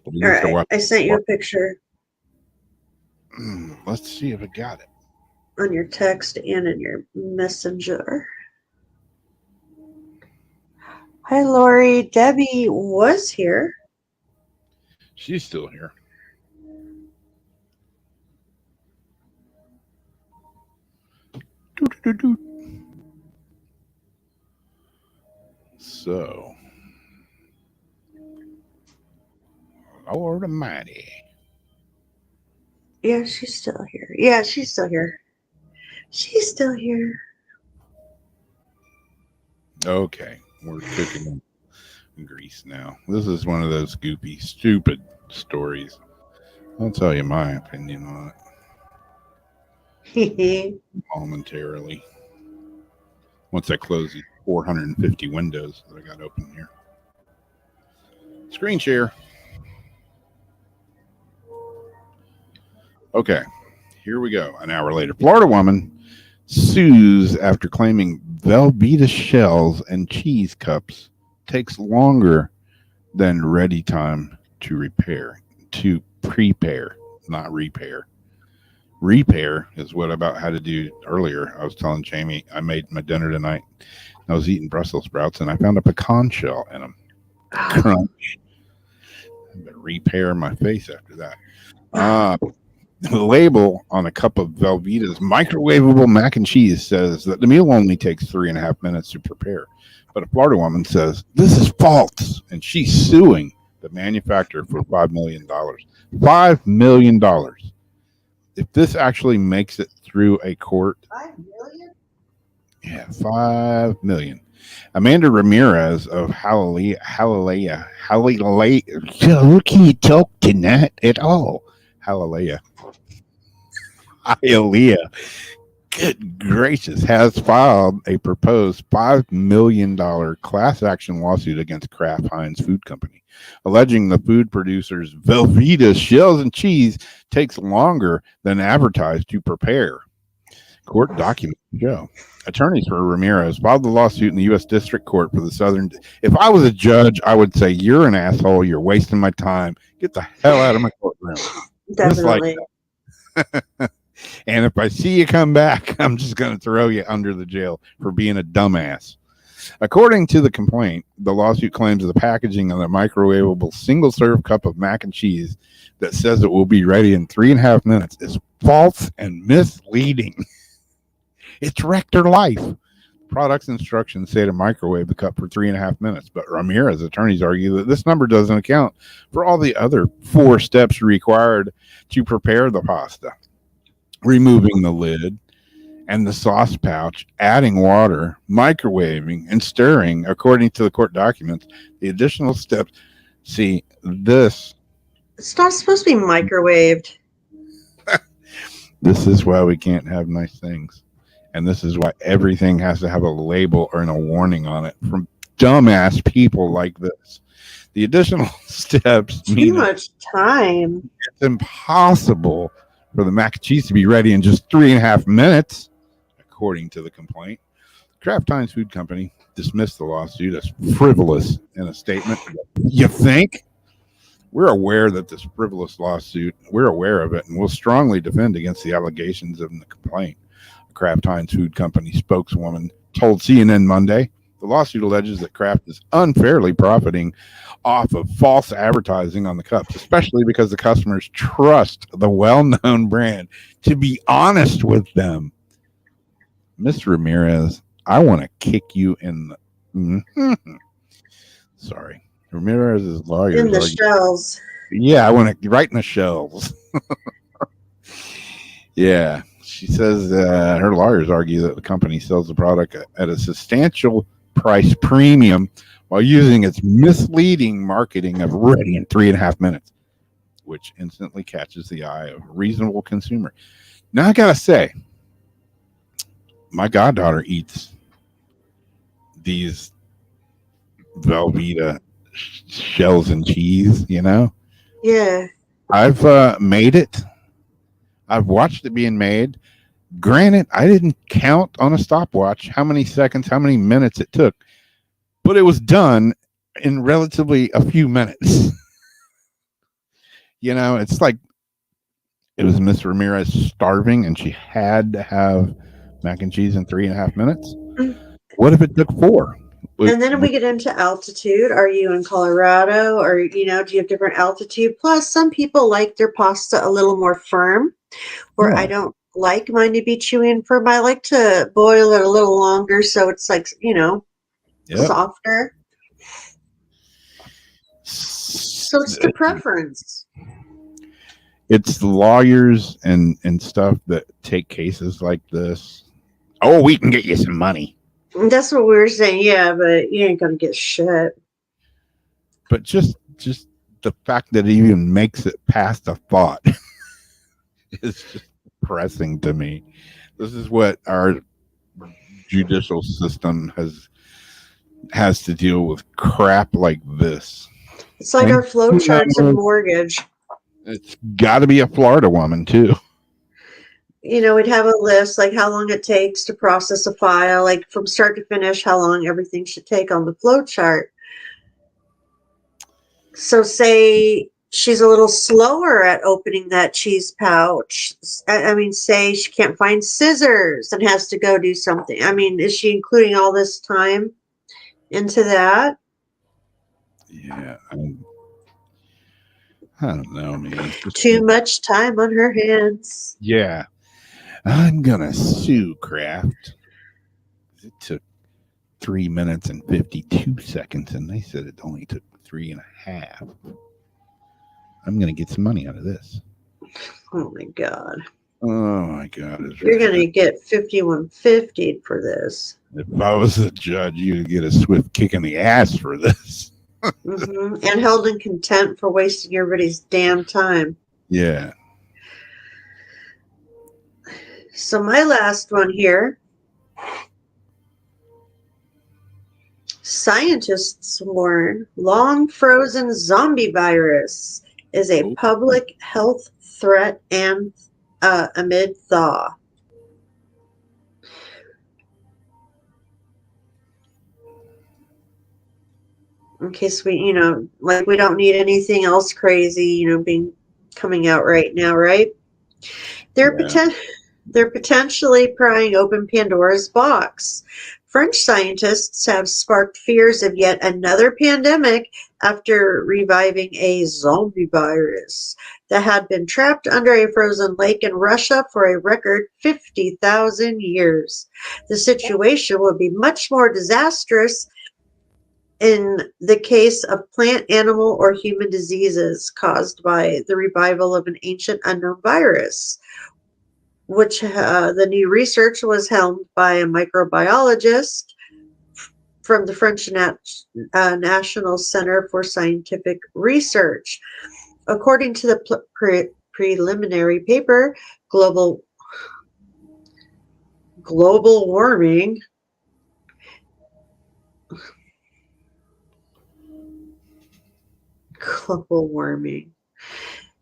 All right. I sent you a picture. Let's see if I got it. On your text and in your messenger. Hi, Lori. Debbie was here. She's still here. So, Lord Almighty. Yeah, she's still here. Yeah, she's still here. She's still here. Okay, we're cooking in grease now. This is one of those goopy, stupid stories. I'll tell you my opinion on it momentarily. Once I close these 450 windows that I got open here. Screen share. Okay, here we go. An hour later, Florida woman sues after claiming Velveeta shells and cheese cups takes longer than ready time to prepare, not repair. Repair is what about had to do earlier. I was telling Jamie I made my dinner tonight. I was eating Brussels sprouts and I found a pecan shell in them. Crunch. I better repair my face after that. The label on a cup of Velveeta's microwavable mac and cheese says that the meal only takes 3.5 minutes to prepare. But a Florida woman says this is false, and she's suing the manufacturer for $5 million. $5 million. If this actually makes it through a court, $5 million? Yeah, 5 million. Amanda Ramirez of Hialeah. Who can you talk to that at all? Hialeah. Hialeah. Good gracious, has filed a proposed $5 million class action lawsuit against Kraft Heinz Food Company, alleging the food producer's Velveeta shells and cheese takes longer than advertised to prepare. Court documents show. Attorneys for Ramirez filed the lawsuit in the U.S. District Court for the Southern. If I was a judge, I would say, "You're an asshole. You're wasting my time. Get the hell out of my courtroom." Just like Definitely. that. And if I see you come back, I'm just going to throw you under the jail for being a dumbass. According to the complaint, the lawsuit claims the packaging of the microwavable single-serve cup of mac and cheese that says it will be ready in 3.5 minutes is false and misleading. It's wrecked her life. Product's instructions say to microwave the cup for 3.5 minutes, but Ramirez attorneys argue that this number doesn't account for all the other 4 steps required to prepare the pasta. Removing the lid and the sauce pouch, adding water, microwaving, and stirring, according to the court documents. The additional steps. See, this It's not supposed to be microwaved. this is why we can't have nice things. And this is why everything has to have a label or a warning on it from dumbass people like this. The additional steps Too mean much time. it's impossible for the mac and cheese to be ready in just 3.5 minutes, according to the complaint. Kraft Heinz Food Company dismissed the lawsuit as frivolous in a statement. You think? We're aware that this frivolous lawsuit, we're aware of it, and will strongly defend against the allegations of the complaint. A Kraft Heinz Food Company spokeswoman told CNN Monday the lawsuit alleges that Kraft is unfairly profiting off of false advertising on the cups, especially because the customers trust the well-known brand to be honest with them. Mr. Ramirez, I want to kick you in the... Sorry. Ramirez's lawyers In the argue- shells. Yeah, I want to right in the shells. Yeah. She says her lawyers argue that the company sells the product at a substantial price premium while using its misleading marketing of ready in 3.5 minutes, which instantly catches the eye of a reasonable consumer. Now, I got to say, my goddaughter eats these Velveeta shells and cheese, you know? Yeah. I've made it. I've watched it being made. Granted, I didn't count on a stopwatch how many seconds, how many minutes it took, but it was done in relatively a few minutes. You know, it's like it was Miss Ramirez starving and she had to have mac and cheese in 3.5 minutes. What if it took 4? And then we get into altitude. Are you in Colorado, or do you have different altitude? Plus, some people like their pasta a little more firm, where I don't like mine to be chewy and firm. I like to boil it a little longer, so it's like softer. So it's the preference. It's the lawyers and stuff that take cases like this. Oh, we can get you some money. That's what we were saying, yeah, but you ain't gonna get shit. But just the fact that it even makes it past a thought is just depressing to me. This is what our judicial system has to deal with crap like this. It's like our flow charts of mortgage. It's got to be a Florida woman too. We'd have a list, like how long it takes to process a file, like from start to finish, how long everything should take on the flow chart. So say she's a little slower at opening that cheese pouch. Say she can't find scissors and has to go do something. Is she including all this time into that? Yeah. I don't know, man. Too much time on her hands. Yeah. I'm going to sue Kraft. It took 3 minutes and 52 seconds, and they said it only took 3.5. I'm going to get some money out of this. Oh, my God. Oh my God! Is You're there- going to get 5150 for this. If I was the judge, you'd get a swift kick in the ass for this. And held in contempt for wasting everybody's damn time. Yeah. So my last one here. Scientists warn long frozen zombie virus is a public health threat and amid thaw. In case we, we don't need anything else crazy, being coming out right now, right? They're potentially prying open Pandora's box. French scientists have sparked fears of yet another pandemic after reviving a zombie virus that had been trapped under a frozen lake in Russia for a record 50,000 years. The situation would be much more disastrous in the case of plant, animal, or human diseases caused by the revival of an ancient unknown virus, which the new research was helmed by a microbiologist from the French National Center for Scientific Research. According to the preliminary paper, global warming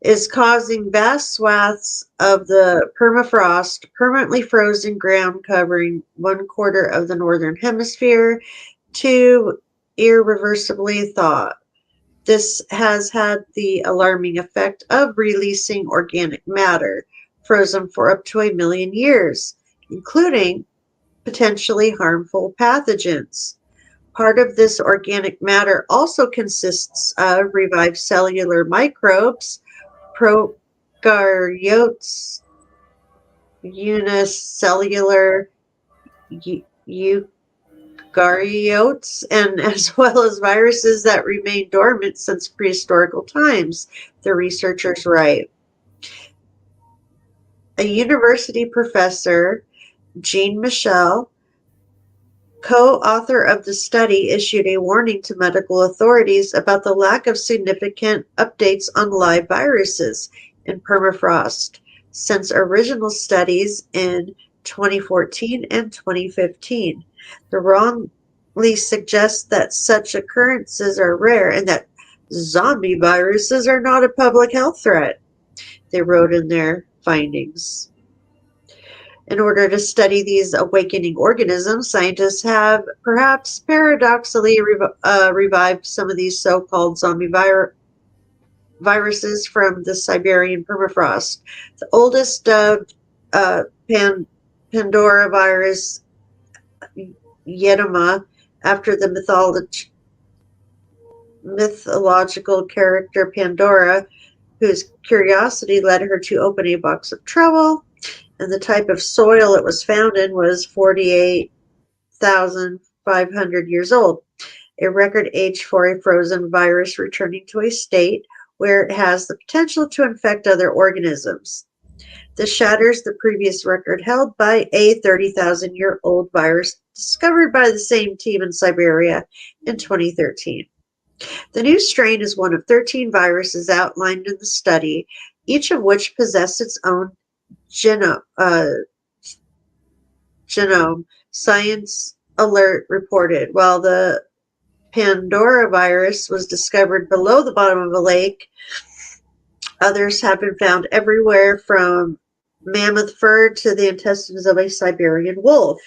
is causing vast swaths of the permafrost, permanently frozen ground covering 1/4 of the northern hemisphere, to irreversibly thaw. This has had the alarming effect of releasing organic matter frozen for up to 1 million years, including potentially harmful pathogens. Part of this organic matter also consists of revived cellular microbes, prokaryotes, unicellular eukaryotes, and as well as viruses that remain dormant since prehistorical times, the researchers write. A university professor, Jean Michel, co-author of the study, issued a warning to medical authorities about the lack of significant updates on live viruses in permafrost since original studies in 2014 and 2015. The wrongly suggests that such occurrences are rare and that zombie viruses are not a public health threat, they wrote in their findings. In order to study these awakening organisms, scientists have perhaps paradoxically revived some of these so-called zombie viruses from the Siberian permafrost. The oldest dubbed Pandora virus, Yedema, after the mythological character Pandora, whose curiosity led her to open a box of trouble, and the type of soil it was found in was 48,500 years old, a record age for a frozen virus returning to a state where it has the potential to infect other organisms. This shatters the previous record held by a 30,000-year-old virus discovered by the same team in Siberia in 2013. The new strain is one of 13 viruses outlined in the study, each of which possessed its own genome, Science Alert reported. While the Pandora virus was discovered below the bottom of a lake, others have been found everywhere from mammoth fur to the intestines of a Siberian wolf.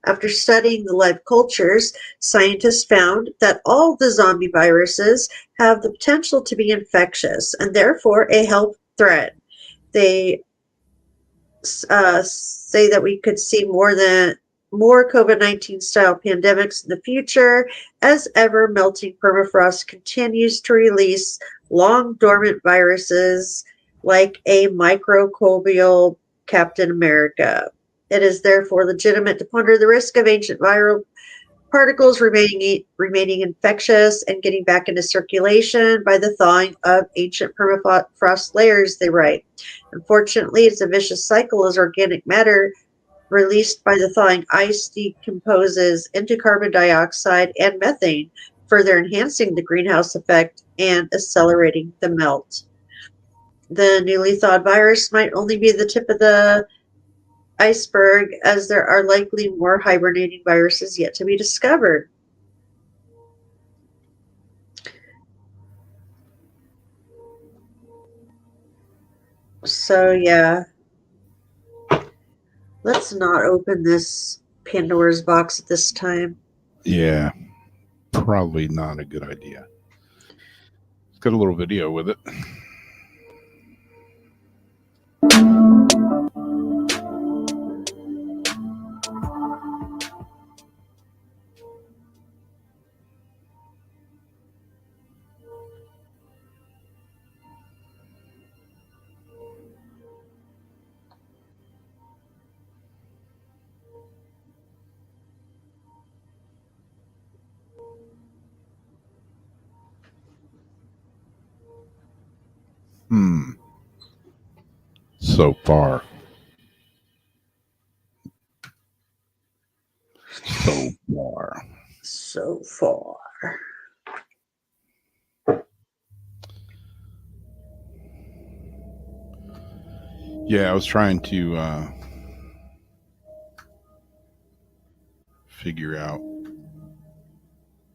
After studying the live cultures, scientists found that all the zombie viruses have the potential to be infectious and therefore a health threat. They say that we could see more COVID-19 style pandemics in the future as ever melting permafrost continues to release long dormant viruses like a microbial Captain America. It is therefore legitimate to ponder the risk of ancient viral particles remaining infectious and getting back into circulation by the thawing of ancient permafrost layers, they write. Unfortunately, it's a vicious cycle as organic matter released by the thawing ice decomposes into carbon dioxide and methane, further enhancing the greenhouse effect and accelerating the melt. The newly thawed virus might only be the tip of the iceberg, as there are likely more hibernating viruses yet to be discovered. So, yeah. Let's not open this Pandora's box at this time. Yeah, probably not a good idea. It's got a little video with it. So far. So far. Yeah, I was trying to figure out.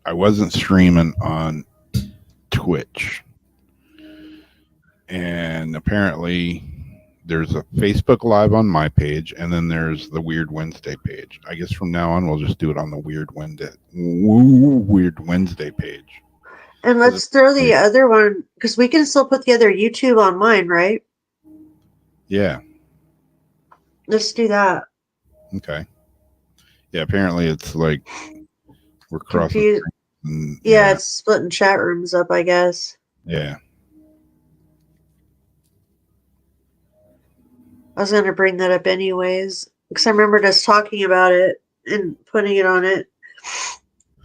I wasn't streaming on Twitch. And apparently there's a Facebook Live on my page, and then there's the Weird Wednesday page. I guess from now on we'll just do it on the Weird Wednesday page. And let's throw the other one, because we can still put the other YouTube on mine, right? Yeah. Let's do that. Okay. Yeah, apparently it's like we're crossing. Yeah, it's splitting chat rooms up, I guess. Yeah. I was going to bring that up anyways, because I remembered us talking about it and putting it on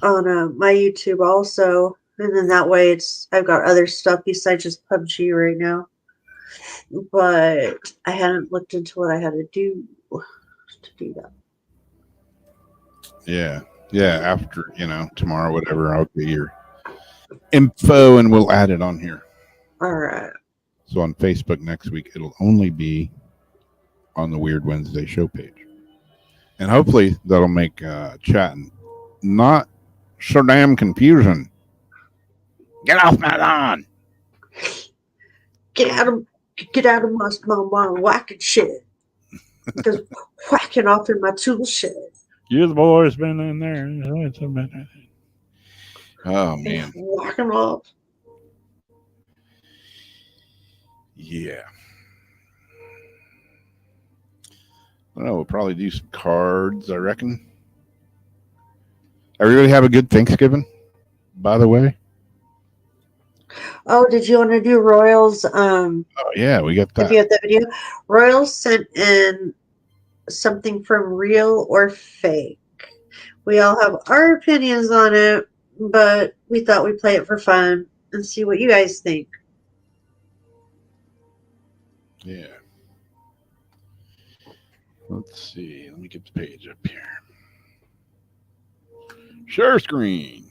my YouTube also. And then that way I've got other stuff besides just PUBG right now. But I hadn't looked into what I had to do that. Yeah. Yeah, after, tomorrow, whatever, I'll get your info and we'll add it on here. All right. So on Facebook next week, it'll only be on the Weird Wednesday show page. And hopefully that'll make chatting not so damn confusing. Get off my lawn. Get out of my whacking shit. Just whacking off in my tool shed. You the boys been in there. Oh man. Whacking off. Yeah. I don't know, we'll probably do some cards, I reckon. Everybody have a good Thanksgiving, by the way. Oh, did you want to do Royals? Oh yeah, we got that. If you have that video. Royals sent in something from Real or Fake. We all have our opinions on it, but we thought we'd play it for fun and see what you guys think. Yeah. Let's see. Let me get the page up here. Share screen.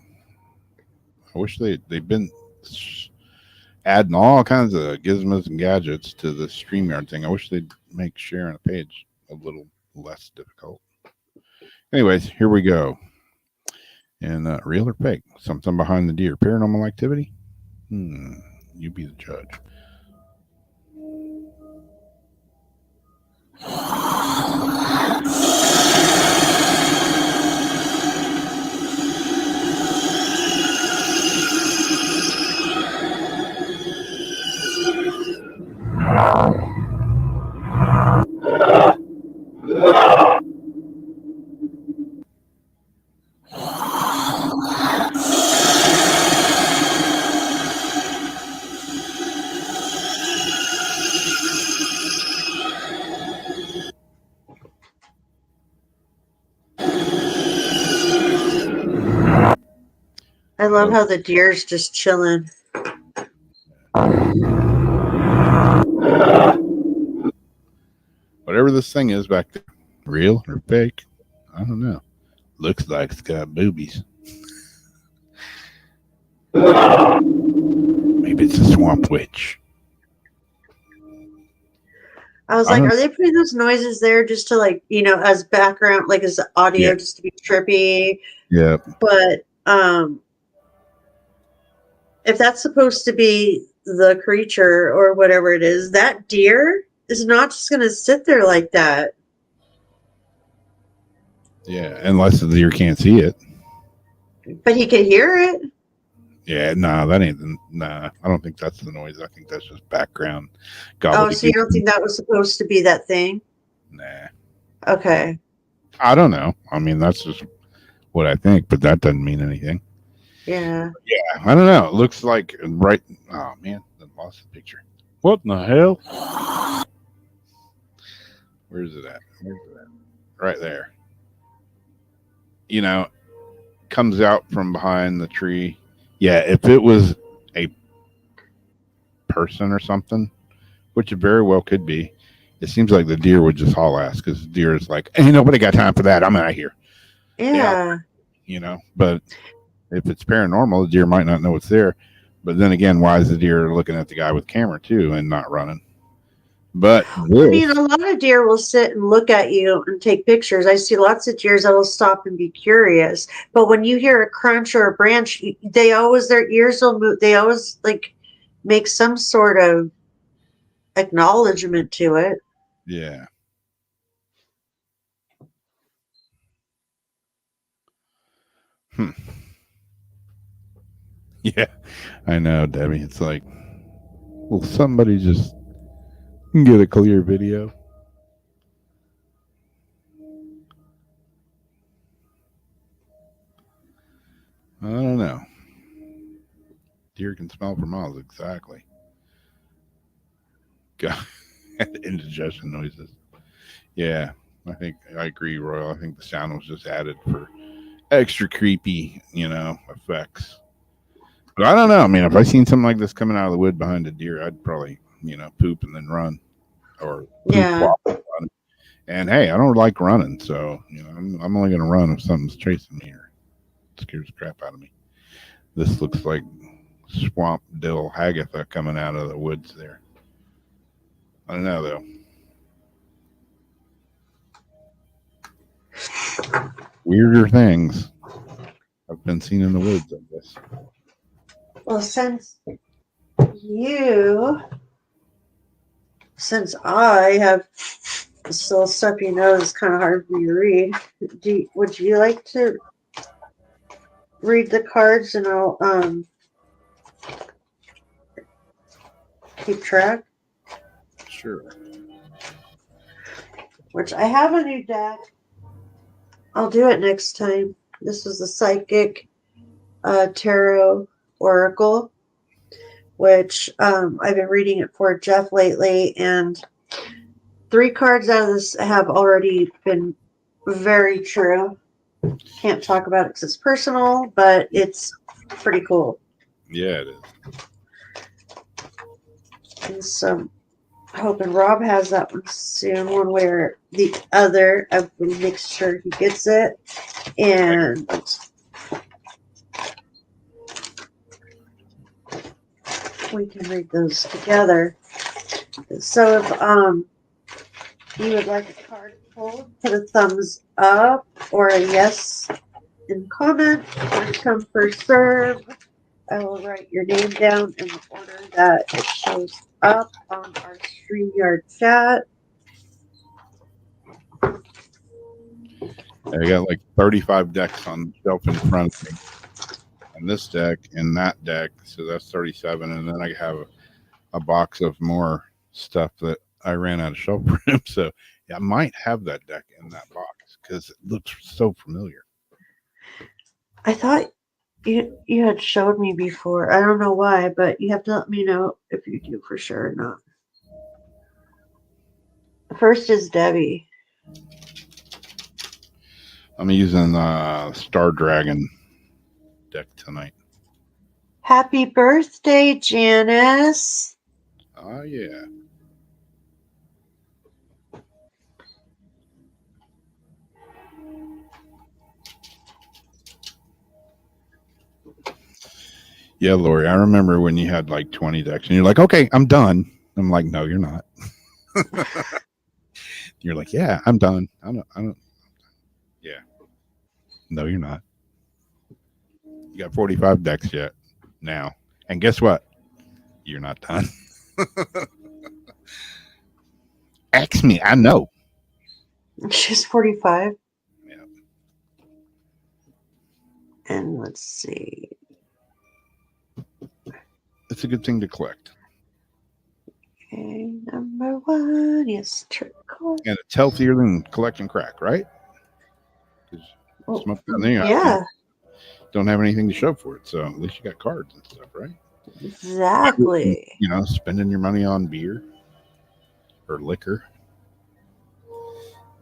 I wish they've been adding all kinds of gizmos and gadgets to the StreamYard thing. I wish they'd make sharing a page a little less difficult. Anyways, here we go. And real or fake? Something behind the deer. Paranormal activity? You be the judge. love how the deer's just chilling. Whatever this thing is back there, real or fake, I don't know. Looks like it's got boobies. Maybe it's a swamp witch. I was like, are they putting those noises there just to like, as background, like as audio, just to be trippy? Yeah. But if that's supposed to be the creature or whatever it is, that deer is not just going to sit there like that. Yeah, unless the deer can't see it. But he can hear it. Yeah, that ain't. I don't think that's the noise. I think that's just background gobbledygook. Oh, so you don't think that was supposed to be that thing? Nah. Okay. I don't know. I mean, that's just what I think, but that doesn't mean anything. Yeah. Yeah, I don't know. It looks like right. Oh man, I lost the picture. What in the hell? Where's it at? Right there. Comes out from behind the tree. Yeah, if it was a person or something, which it very well could be, it seems like the deer would just haul ass because the deer is like, ain't nobody got time for that. I'm out of here. Yeah. But if it's paranormal, the deer might not know it's there. But then again, why is the deer looking at the guy with camera too and not running? But I mean, a lot of deer will sit and look at you and take pictures. I see lots of deers that will stop and be curious. But when you hear a crunch or a branch, their ears will move. They always like make some sort of acknowledgement to it. Yeah. Yeah, I know, Debbie. It's like, will somebody just get a clear video? I don't know. Deer can smell for miles, exactly. God, indigestion noises. Yeah, I agree, Royal. I think the sound was just added for extra creepy, effects. But I don't know. I mean, if I seen something like this coming out of the wood behind a deer, I'd probably, poop and then run, or poop, run. And hey, I don't like running, so I'm only going to run if something's chasing me or scares the crap out of me. This looks like swamp dill hagatha coming out of the woods there. I don't know though. Weirder things have been seen in the woods, I guess. Well, since I have this little stuff it's kind of hard for me to read. Would you like to read the cards and I'll keep track? Sure. Which I have a new deck. I'll do it next time. This is the Psychic Tarot Oracle, which I've been reading it for Jeff lately, and 3 cards out of this have already been very true. Can't talk about it because it's personal, but it's pretty cool. Yeah, it is. And so hoping Rob has that one soon, one way or the other. I will make sure he gets it. And we can read those together. So if you would like a card pulled, put a thumbs up or a yes in comment. First come, first serve. I will write your name down in the order that it shows up on our StreamYard chat. I got like 35 decks on the shelf in front of me. And this deck and that deck, so that's 37. And then I have a box of more stuff that I ran out of shelf room. So I might have that deck in that box because it looks so familiar. I thought you had showed me before. I don't know why, but you have to let me know if you do for sure or not. First is Debbie. I'm using Star Dragon deck tonight. Happy birthday, Janice. Oh, yeah. Yeah, Lori, I remember when you had like 20 decks and you're like, okay, I'm done. I'm like, no, you're not. You're like, yeah, I'm done. I don't, yeah. No, you're not. You got 45 decks yet now. And guess what? You're not done. Ask me. I know. She's 45. Yeah. And let's see. It's a good thing to collect. Okay, number 1. Yes, trick card. And it's healthier than collecting crack, right? Because Oh, smoke down there, yeah, don't have anything to show for it. So at least you got cards and stuff, right? exactly. You know, spending your money on beer or liquor.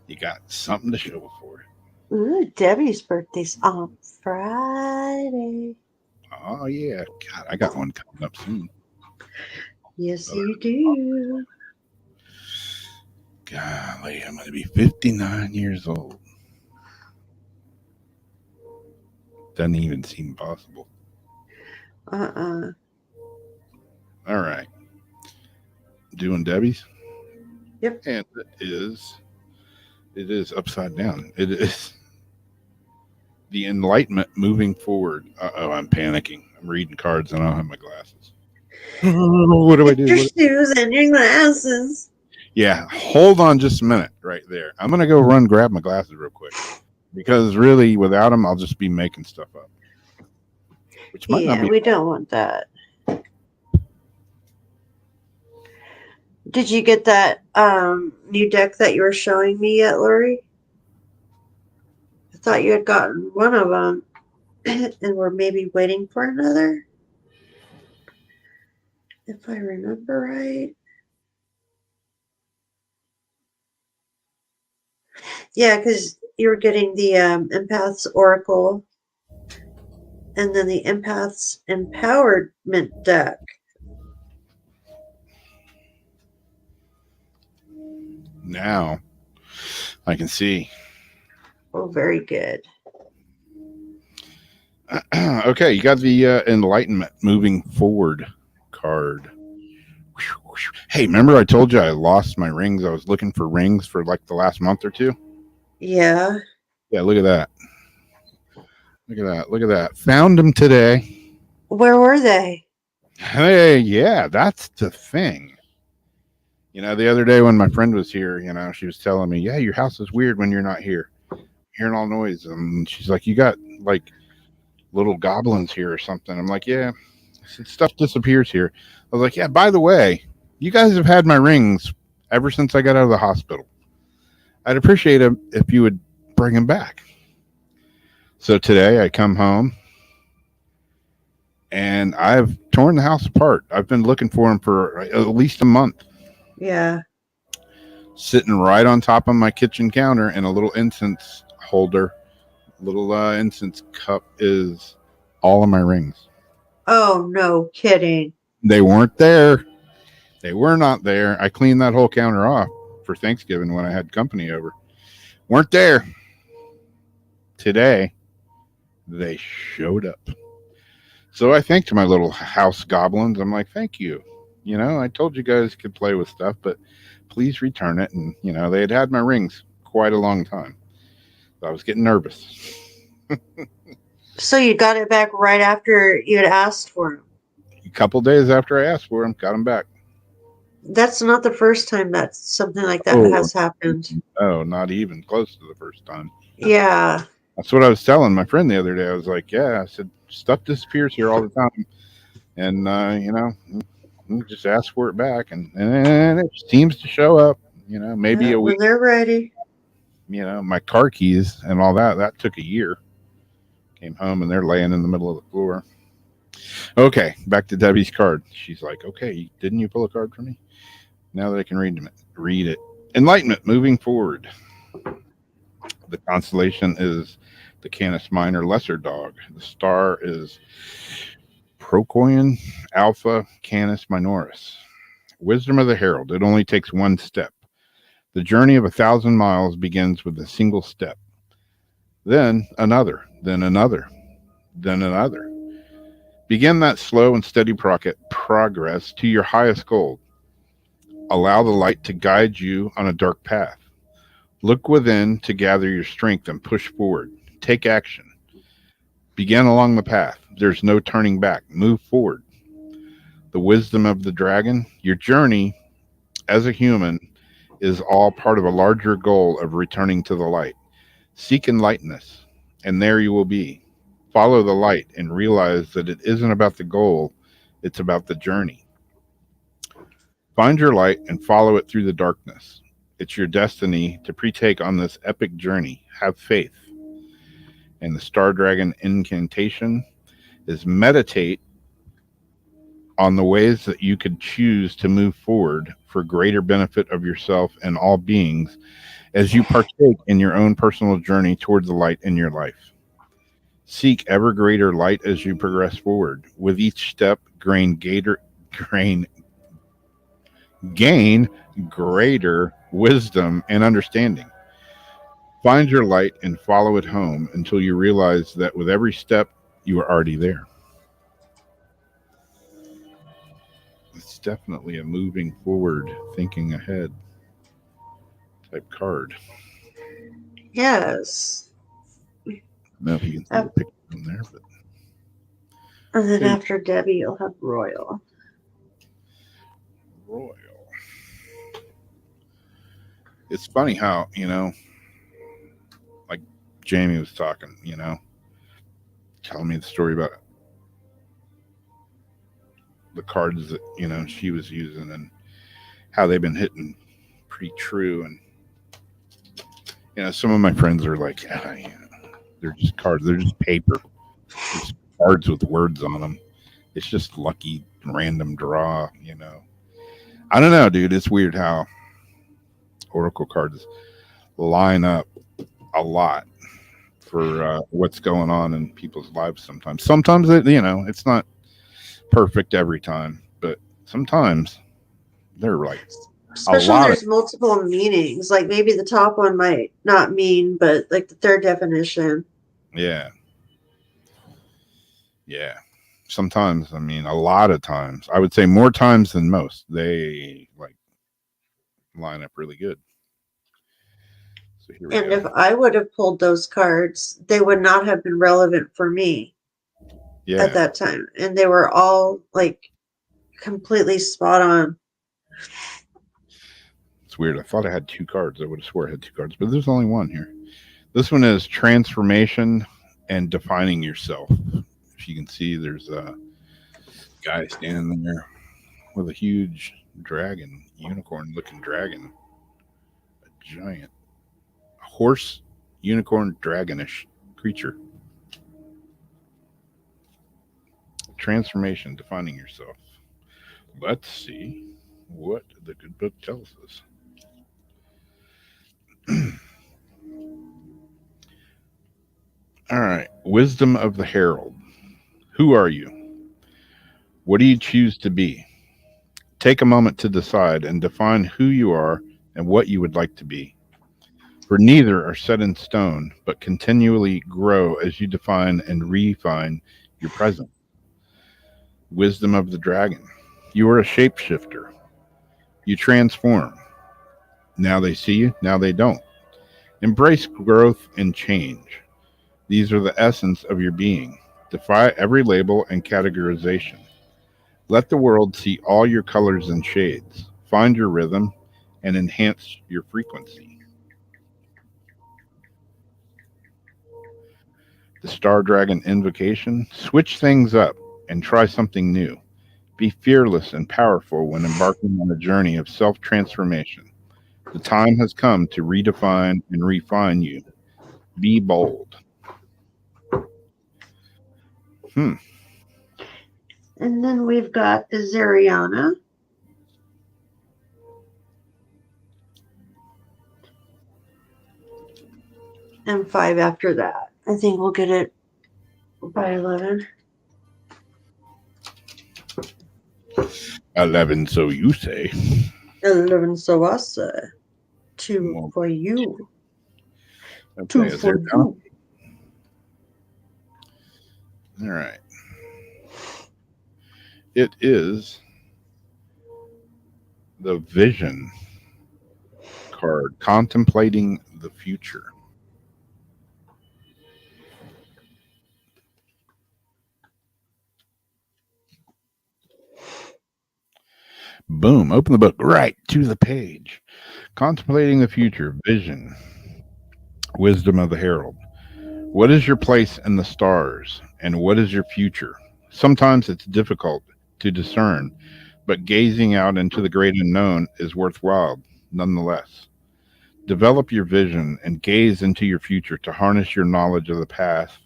You got something to show for it. Ooh, Debbie's birthday's on Friday. Oh, yeah. God, I got one coming up soon. Yes, you do. Golly, I'm going to be 59 years old. Doesn't even seem possible. Uh-uh. All right. Doing Debbie's? Yep. And it is upside down. It is the Enlightenment moving forward. Uh-oh, I'm panicking. I'm reading cards and I don't have my glasses. What do I do? Your shoes and your glasses. Yeah, hold on just a minute right there. I'm going to go run grab my glasses real quick. Because really, without them, I'll just be making stuff up. Which might not be. We don't want that. Did you get that new deck that you were showing me yet, Lori? I thought you had gotten one of them and were maybe waiting for another. If I remember right. Yeah, because you were getting the Empath's Oracle and then the Empath's Empowerment deck. Now, I can see. Oh, very good. Okay, you got the Enlightenment moving forward card. Hey, remember I told you I lost my rings? I was looking for rings for like the last month or two. Yeah. Yeah, look at that. Look at that. Look at that. Found them today. Where were they? Hey, yeah, that's the thing. You know, the other day when my friend was here, you know, she was telling me, yeah, your house is weird when you're not here. Hearing all noise. And she's like, you got like little goblins here or something. I'm like, yeah, stuff disappears here. I was like, yeah, by the way, you guys have had my rings ever since I got out of the hospital. I'd appreciate it if you would bring them back. So today I come home and I've torn the house apart. I've been looking for them for at least a month. Yeah. Sitting right on top of my kitchen counter in a little incense holder, little incense cup is all of my rings. Oh, no kidding. They weren't there. They were not there. I cleaned that whole counter off for Thanksgiving when I had company over. Weren't there. Today, they showed up. So I thanked my little house goblins. I'm like, thank you. You know, I told you guys could play with stuff, but please return it. And, you know, they had my rings quite a long time. So I was getting nervous. So you got it back right after you had asked for them? A couple days after I asked for them, got them back. That's not the first time that something like that has happened. Oh, not even close to the first time. Yeah. That's what I was telling my friend the other day. I was like, yeah, I said, stuff disappears here all the time. And, you know, you just ask for it back. And it seems to show up, you know, maybe a week. When they're ready. You know, my car keys and all that, that took a year. Came home and they're laying in the middle of the floor. Okay, back to Debbie's card. She's like, okay, didn't you pull a card for me? Now that I can read it. Enlightenment, moving forward. The constellation is the Canis Minor Lesser Dog. The star is Procoin Alpha Canis Minoris. Wisdom of the Herald. It only takes one step. The journey of 1,000 miles begins with a single step. Then another, then another, then another. Begin that slow and steady progress to your highest goal. Allow the light to guide you on a dark path. Look within to gather your strength and push forward. Take action. Begin along the path. There's no turning back. Move forward. The wisdom of the dragon. Your journey as a human is all part of a larger goal of returning to the light. Seek enlightenment, and there you will be. Follow the light and realize that it isn't about the goal, it's about the journey. Find your light and follow it through the darkness. It's your destiny to partake on this epic journey. Have faith. And the Star Dragon incantation is meditate on the ways that you could choose to move forward for greater benefit of yourself and all beings as you partake in your own personal journey toward the light in your life. Seek ever greater light as you progress forward. With each step, gain greater wisdom and understanding. Find your light and follow it home until you realize that with every step, you are already there. It's definitely a moving forward, thinking ahead type card. Yes. I don't know if you can see the picture in there, but. And then after Debbie, you'll have Royal. Royal. It's funny how, like Jamie was talking, telling me the story about the cards that, she was using and how they've been hitting pretty true. And, some of my friends are like, they're just cards. They're just paper. Just cards with words on them. It's just lucky random draw, I don't know, dude. It's weird how Oracle cards line up a lot for what's going on in people's lives sometimes. Sometimes, it's not perfect every time, but sometimes they're like especially when there's multiple meanings. Like maybe the top one might not mean, but like the third definition. Yeah. Sometimes, a lot of times, I would say more times than most, they like line up really good. So here we go. If I would have pulled those cards, they would not have been relevant for me at that time. And they were all like completely spot on. It's weird. I thought I had two cards. I would have swore I had two cards, but there's only one here. This one is transformation and defining yourself. If you can see, there's a guy standing there with a huge dragon, unicorn-looking dragon, a giant horse, unicorn, dragonish creature. Transformation, defining yourself. Let's see what the good book tells us. All right, wisdom of the herald. Who are you? What do you choose to be? Take a moment to decide and define who you are and what you would like to be. For neither are set in stone, but continually grow as you define and refine your present. Wisdom of the dragon. You are a shapeshifter. You transform. Now they see you, now they don't. Embrace growth and change. These are the essence of your being. Defy every label and categorization. Let the world see all your colors and shades. Find your rhythm and enhance your frequency. The Star Dragon invocation. Switch things up and try something new. Be fearless and powerful when embarking on a journey of self-transformation. The time has come to redefine and refine you. Be bold. And then we've got Azariana. And 5 after that. I think we'll get it by 11. 11, so you say. 11 so I say. 2 Well, for you. okay, 2 is for there down? you. All right. It is the vision card, contemplating the future. Boom, open the book right to the page. Contemplating the future, vision, wisdom of the herald. What is your place in the stars, and what is your future? Sometimes it's difficult to discern, but gazing out into the great unknown is worthwhile nonetheless. Develop your vision and gaze into your future to harness your knowledge of the path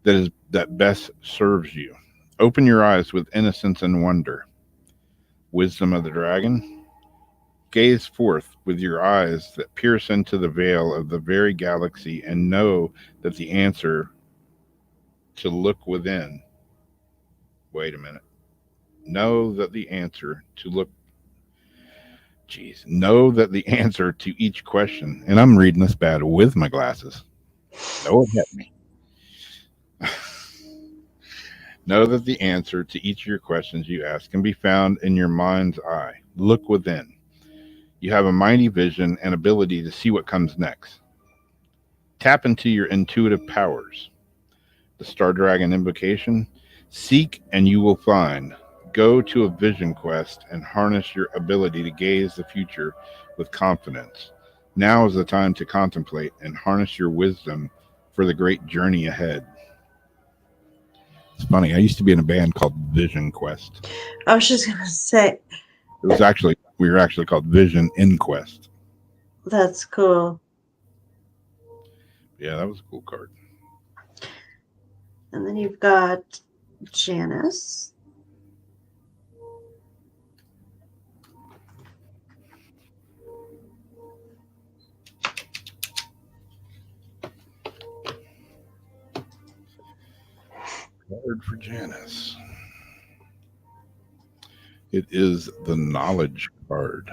that best serves you. Open your eyes with innocence and wonder. Wisdom of the dragon. Gaze forth with your eyes that pierce into the veil of the very galaxy and know that the answer to look within. Wait a minute. Know that the answer to look. Jeez. Know that the answer to each question, and I'm reading this bad with my glasses. No, it hit me. Know that the answer to each of your questions you ask can be found in your mind's eye. Look within. You have a mighty vision and ability to see what comes next. Tap into your intuitive powers. The Star Dragon invocation. Seek and you will find. Go to a vision quest and harness your ability to gaze the future with confidence. Now is the time to contemplate and harness your wisdom for the great journey ahead. It's funny. I used to be in a band called Vision Quest. I was just going to say, It was actually we were actually called Vision Inquest. that's cool. Yeah, that was a cool card. And then you've got Janice. Card for Janice. It is the knowledge card.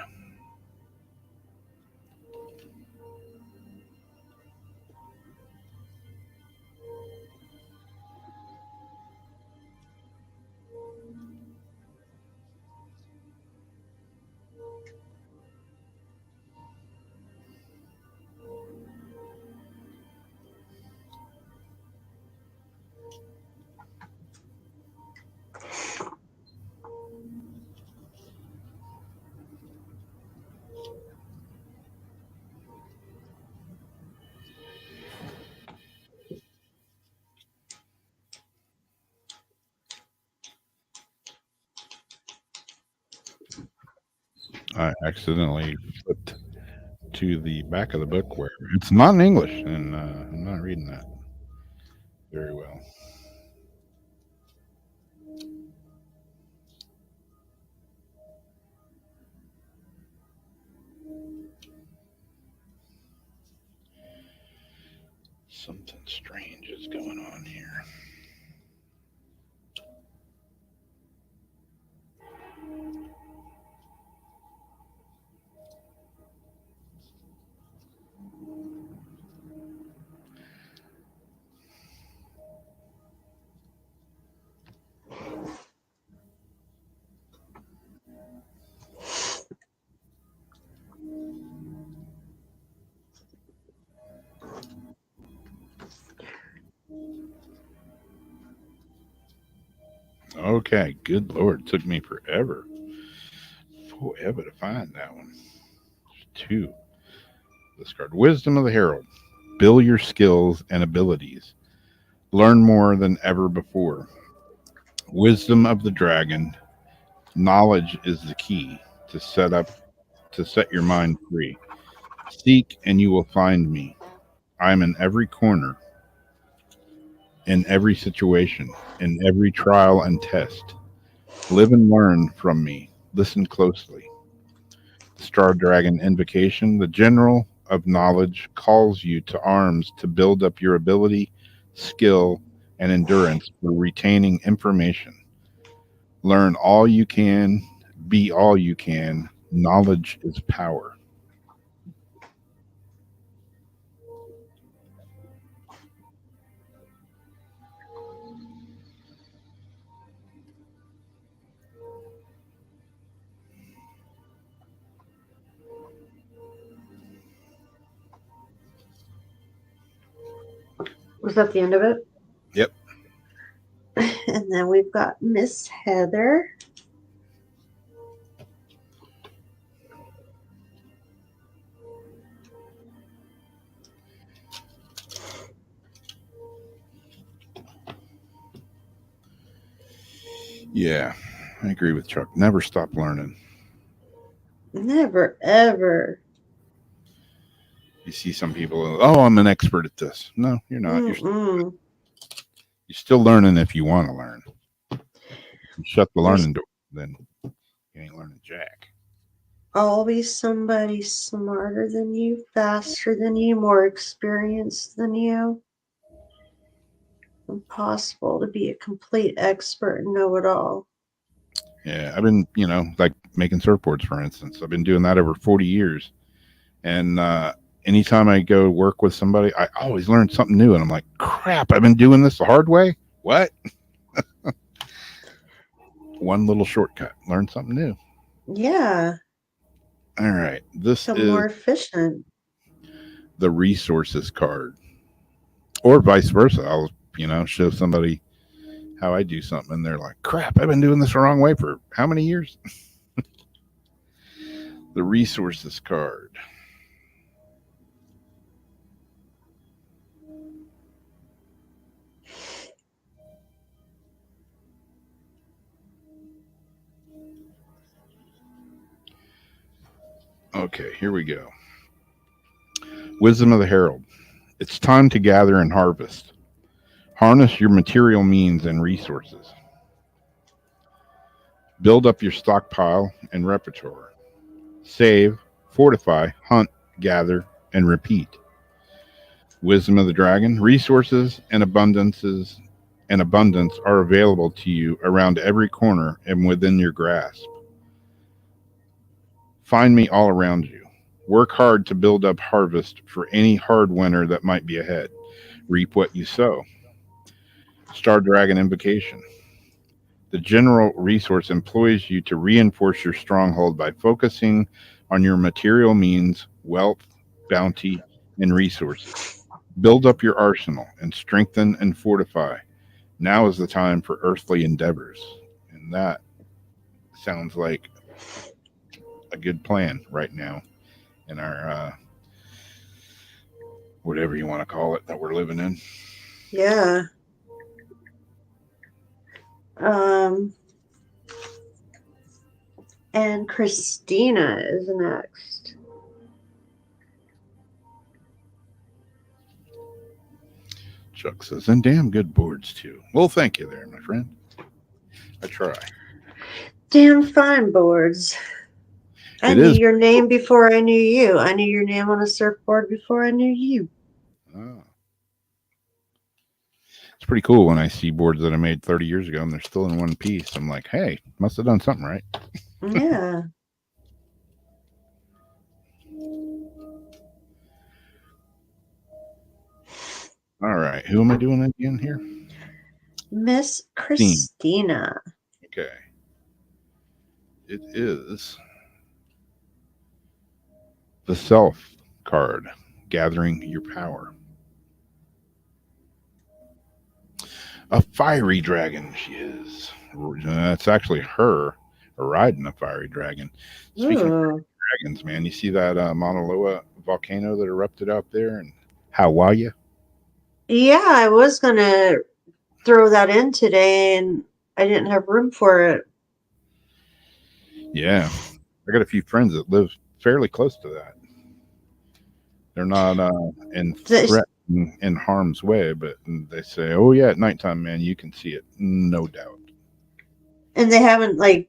I accidentally flipped to the back of the book where it's not in English, and I'm not reading that very well. Something strange is going on here. Okay, good lord, it took me forever to find that one. There's two. Discard Wisdom of the Herald. Build your skills and abilities. Learn more than ever before. Wisdom of the Dragon. Knowledge is the key to set your mind free. Seek and you will find me. I'm in every corner, in every situation, in every trial and test. Live and learn from me. Listen closely. Star Dragon Invocation. The General of Knowledge calls you to arms to build up your ability, skill, and endurance for retaining information. Learn all you can, be all you can. Knowledge is power. Was that the end of it? Yep. And then we've got Miss Heather. Yeah, I agree with Chuck. Never stop learning. Never, ever. You see some people, oh, I'm an expert at this. No, you're not. You're still learning if you want to learn. You shut the learning door, then you ain't learning jack. Always somebody smarter than you, faster than you, more experienced than you. Impossible to be a complete expert and know it all. Yeah, I've been, like making surfboards, for instance. I've been doing that over 40 years. And anytime I go work with somebody, I always learn something new. And I'm like, crap, I've been doing this the hard way? What? One little shortcut. Learn something new. Yeah. All right. This Become is more efficient. the resources card. Or vice versa. I'll, show somebody how I do something. And they're like, crap, I've been doing this the wrong way for how many years? The resources card. Okay, here we go. Wisdom of the Herald. It's time to gather and harvest. Harness your material means and resources. Build up your stockpile and repertoire. Save, fortify, hunt, gather, and repeat. Wisdom of the Dragon. Resources and abundance are available to you around every corner and within your grasp. Find me all around you. Work hard to build up harvest for any hard winter that might be ahead. Reap what you sow. Star Dragon Invocation. The general resource employs you to reinforce your stronghold by focusing on your material means, wealth, bounty, and resources. Build up your arsenal and strengthen and fortify. Now is the time for earthly endeavors. And that sounds like a good plan right now in our whatever you want to call it that we're living in. Yeah. And Christina is next. Chuck says, and damn good boards too. Well, thank you there, my friend. I try. Damn fine boards. I knew your name before I knew you. I knew your name on a surfboard before I knew you. Oh. It's pretty cool when I see boards that I made 30 years ago and they're still in one piece. I'm like, hey, must have done something right. Yeah. All right. Who am I doing again here? Miss Christina. Okay. It is the Self card, gathering your power. A fiery dragon she is. That's actually her riding a fiery dragon. Speaking of dragons, man, you see that Mauna Loa volcano that erupted out there in Hawaii? Yeah, I was going to throw that in today, and I didn't have room for it. Yeah. I got a few friends that live fairly close to that. They're not in harm's way, but they say, oh, yeah, at nighttime, man, you can see it. No doubt. And they haven't,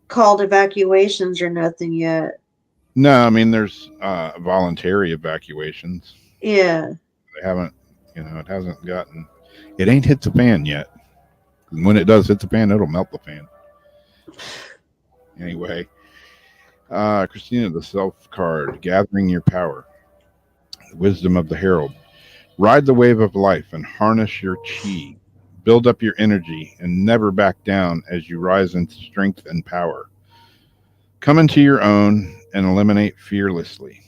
called evacuations or nothing yet. No, I mean, there's voluntary evacuations. Yeah. They haven't, it hasn't it ain't hit the fan yet. And when it does hit the fan, it'll melt the fan. Anyway, Christina, the self card, gathering your power, wisdom of the herald. Ride the wave of life and harness your chi. Build up your energy and never back down as you rise in strength and power. Come into your own and eliminate fearlessly.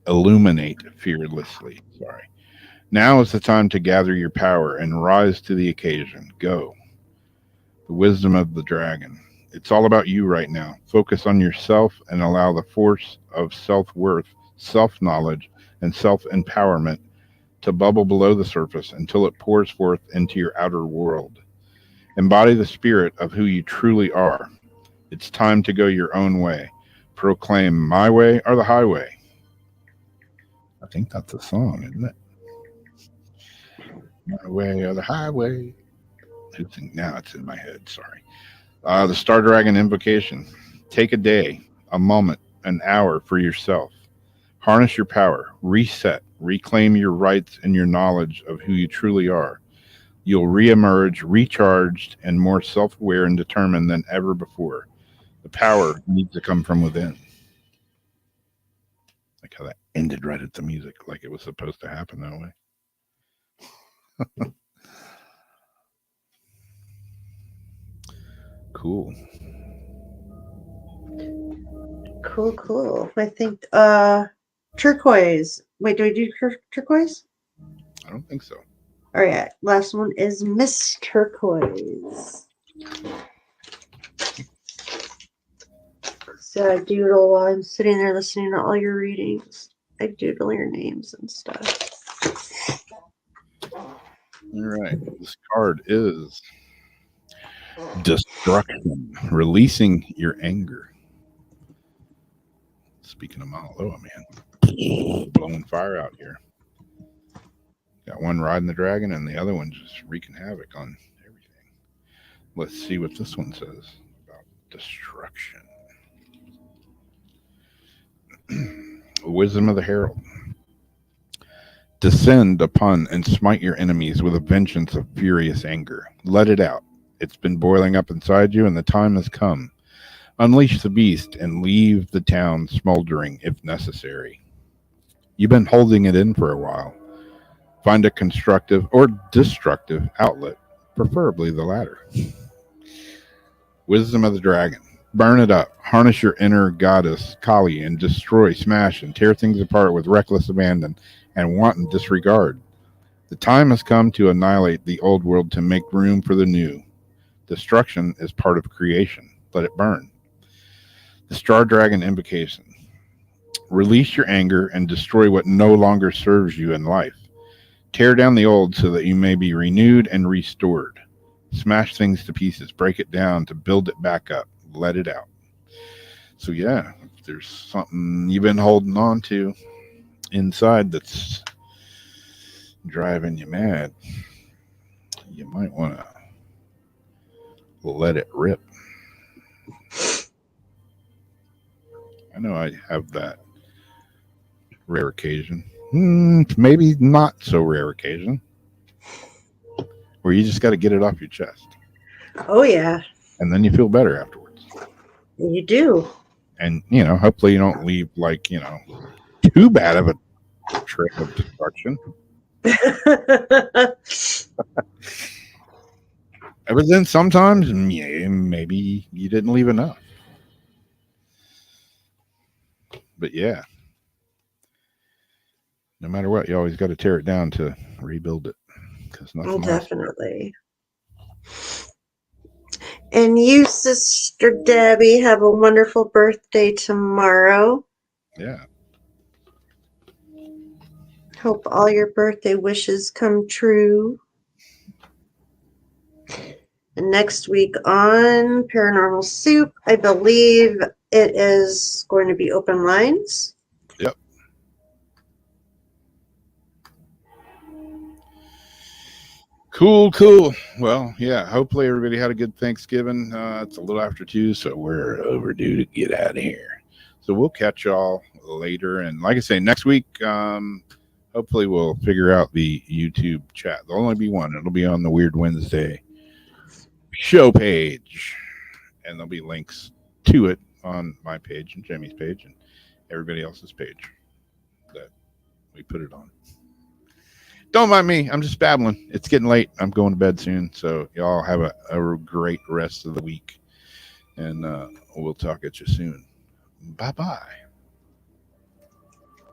Illuminate fearlessly. Sorry. Now is the time to gather your power and rise to the occasion. Go. The wisdom of the dragon. It's all about you right now. Focus on yourself and allow the force of self worth, self knowledge, and self empowerment to bubble below the surface until it pours forth into your outer world. Embody the spirit of who you truly are. It's time to go your own way. Proclaim my way or the highway. I think that's a song, isn't it? My way or the highway. Now it's in my head. Sorry. The Star Dragon invocation. Take a day, a moment, an hour for yourself. Harness your power, reset, reclaim your rights and your knowledge of who you truly are. You'll reemerge recharged and more self aware and determined than ever before. The power needs to come from within. Like how that ended right at the music, like it was supposed to happen that way. Cool. Cool. I think turquoise. Wait, do we do turquoise? I don't think so. All right, last one is Miss Turquoise. So I doodle while I'm sitting there listening to all your readings. I doodle your names and stuff. All right. This card is Destruction, releasing your anger. Speaking of Mauna Loa, man, blowing fire out here. Got one riding the dragon and the other one just wreaking havoc on everything. Let's see what this one says about destruction. Wisdom of the Herald. Descend upon and smite your enemies with a vengeance of furious anger. Let it out. It's been boiling up inside you, and the time has come. Unleash the beast and leave the town smoldering if necessary. You've been holding it in for a while. Find a constructive or destructive outlet, preferably the latter. Wisdom of the Dragon. Burn it up. Harness your inner goddess, Kali, and destroy, smash, and tear things apart with reckless abandon and wanton disregard. The time has come to annihilate the old world to make room for the new. Destruction is part of creation. Let it burn. The Star Dragon invocation. Release your anger and destroy what no longer serves you in life. Tear down the old so that you may be renewed and restored. Smash things to pieces. Break it down to build it back up. Let it out. So yeah, if there's something you've been holding on to inside that's driving you mad, you might want to let it rip. I know I have that rare occasion, maybe not so rare occasion, where you just got to get it off your chest. Oh yeah, and then you feel better afterwards. you do. And hopefully you don't leave like too bad of a trail of destruction. But then sometimes, maybe you didn't leave enough. But yeah, no matter what, you always got to tear it down to rebuild it. Because nothing definitely. And you, Sister Debbie, have a wonderful birthday tomorrow. Yeah. Hope all your birthday wishes come true. And next week on Paranormal Soup, I believe it is going to be open lines. Yep. Cool. Well, yeah, hopefully everybody had a good Thanksgiving. It's a little after 2, so we're overdue to get out of here. So we'll catch y'all later. And like I say, next week, hopefully we'll figure out the YouTube chat. There'll only be one. It'll be on the Weird Wednesday show page. and there'll be links to it on my page and Jamie's page and everybody else's page that we put it on. Don't mind me. I'm just babbling. It's getting late. I'm going to bed soon. So y'all have a great rest of the week. And we'll talk at you soon. Bye-bye.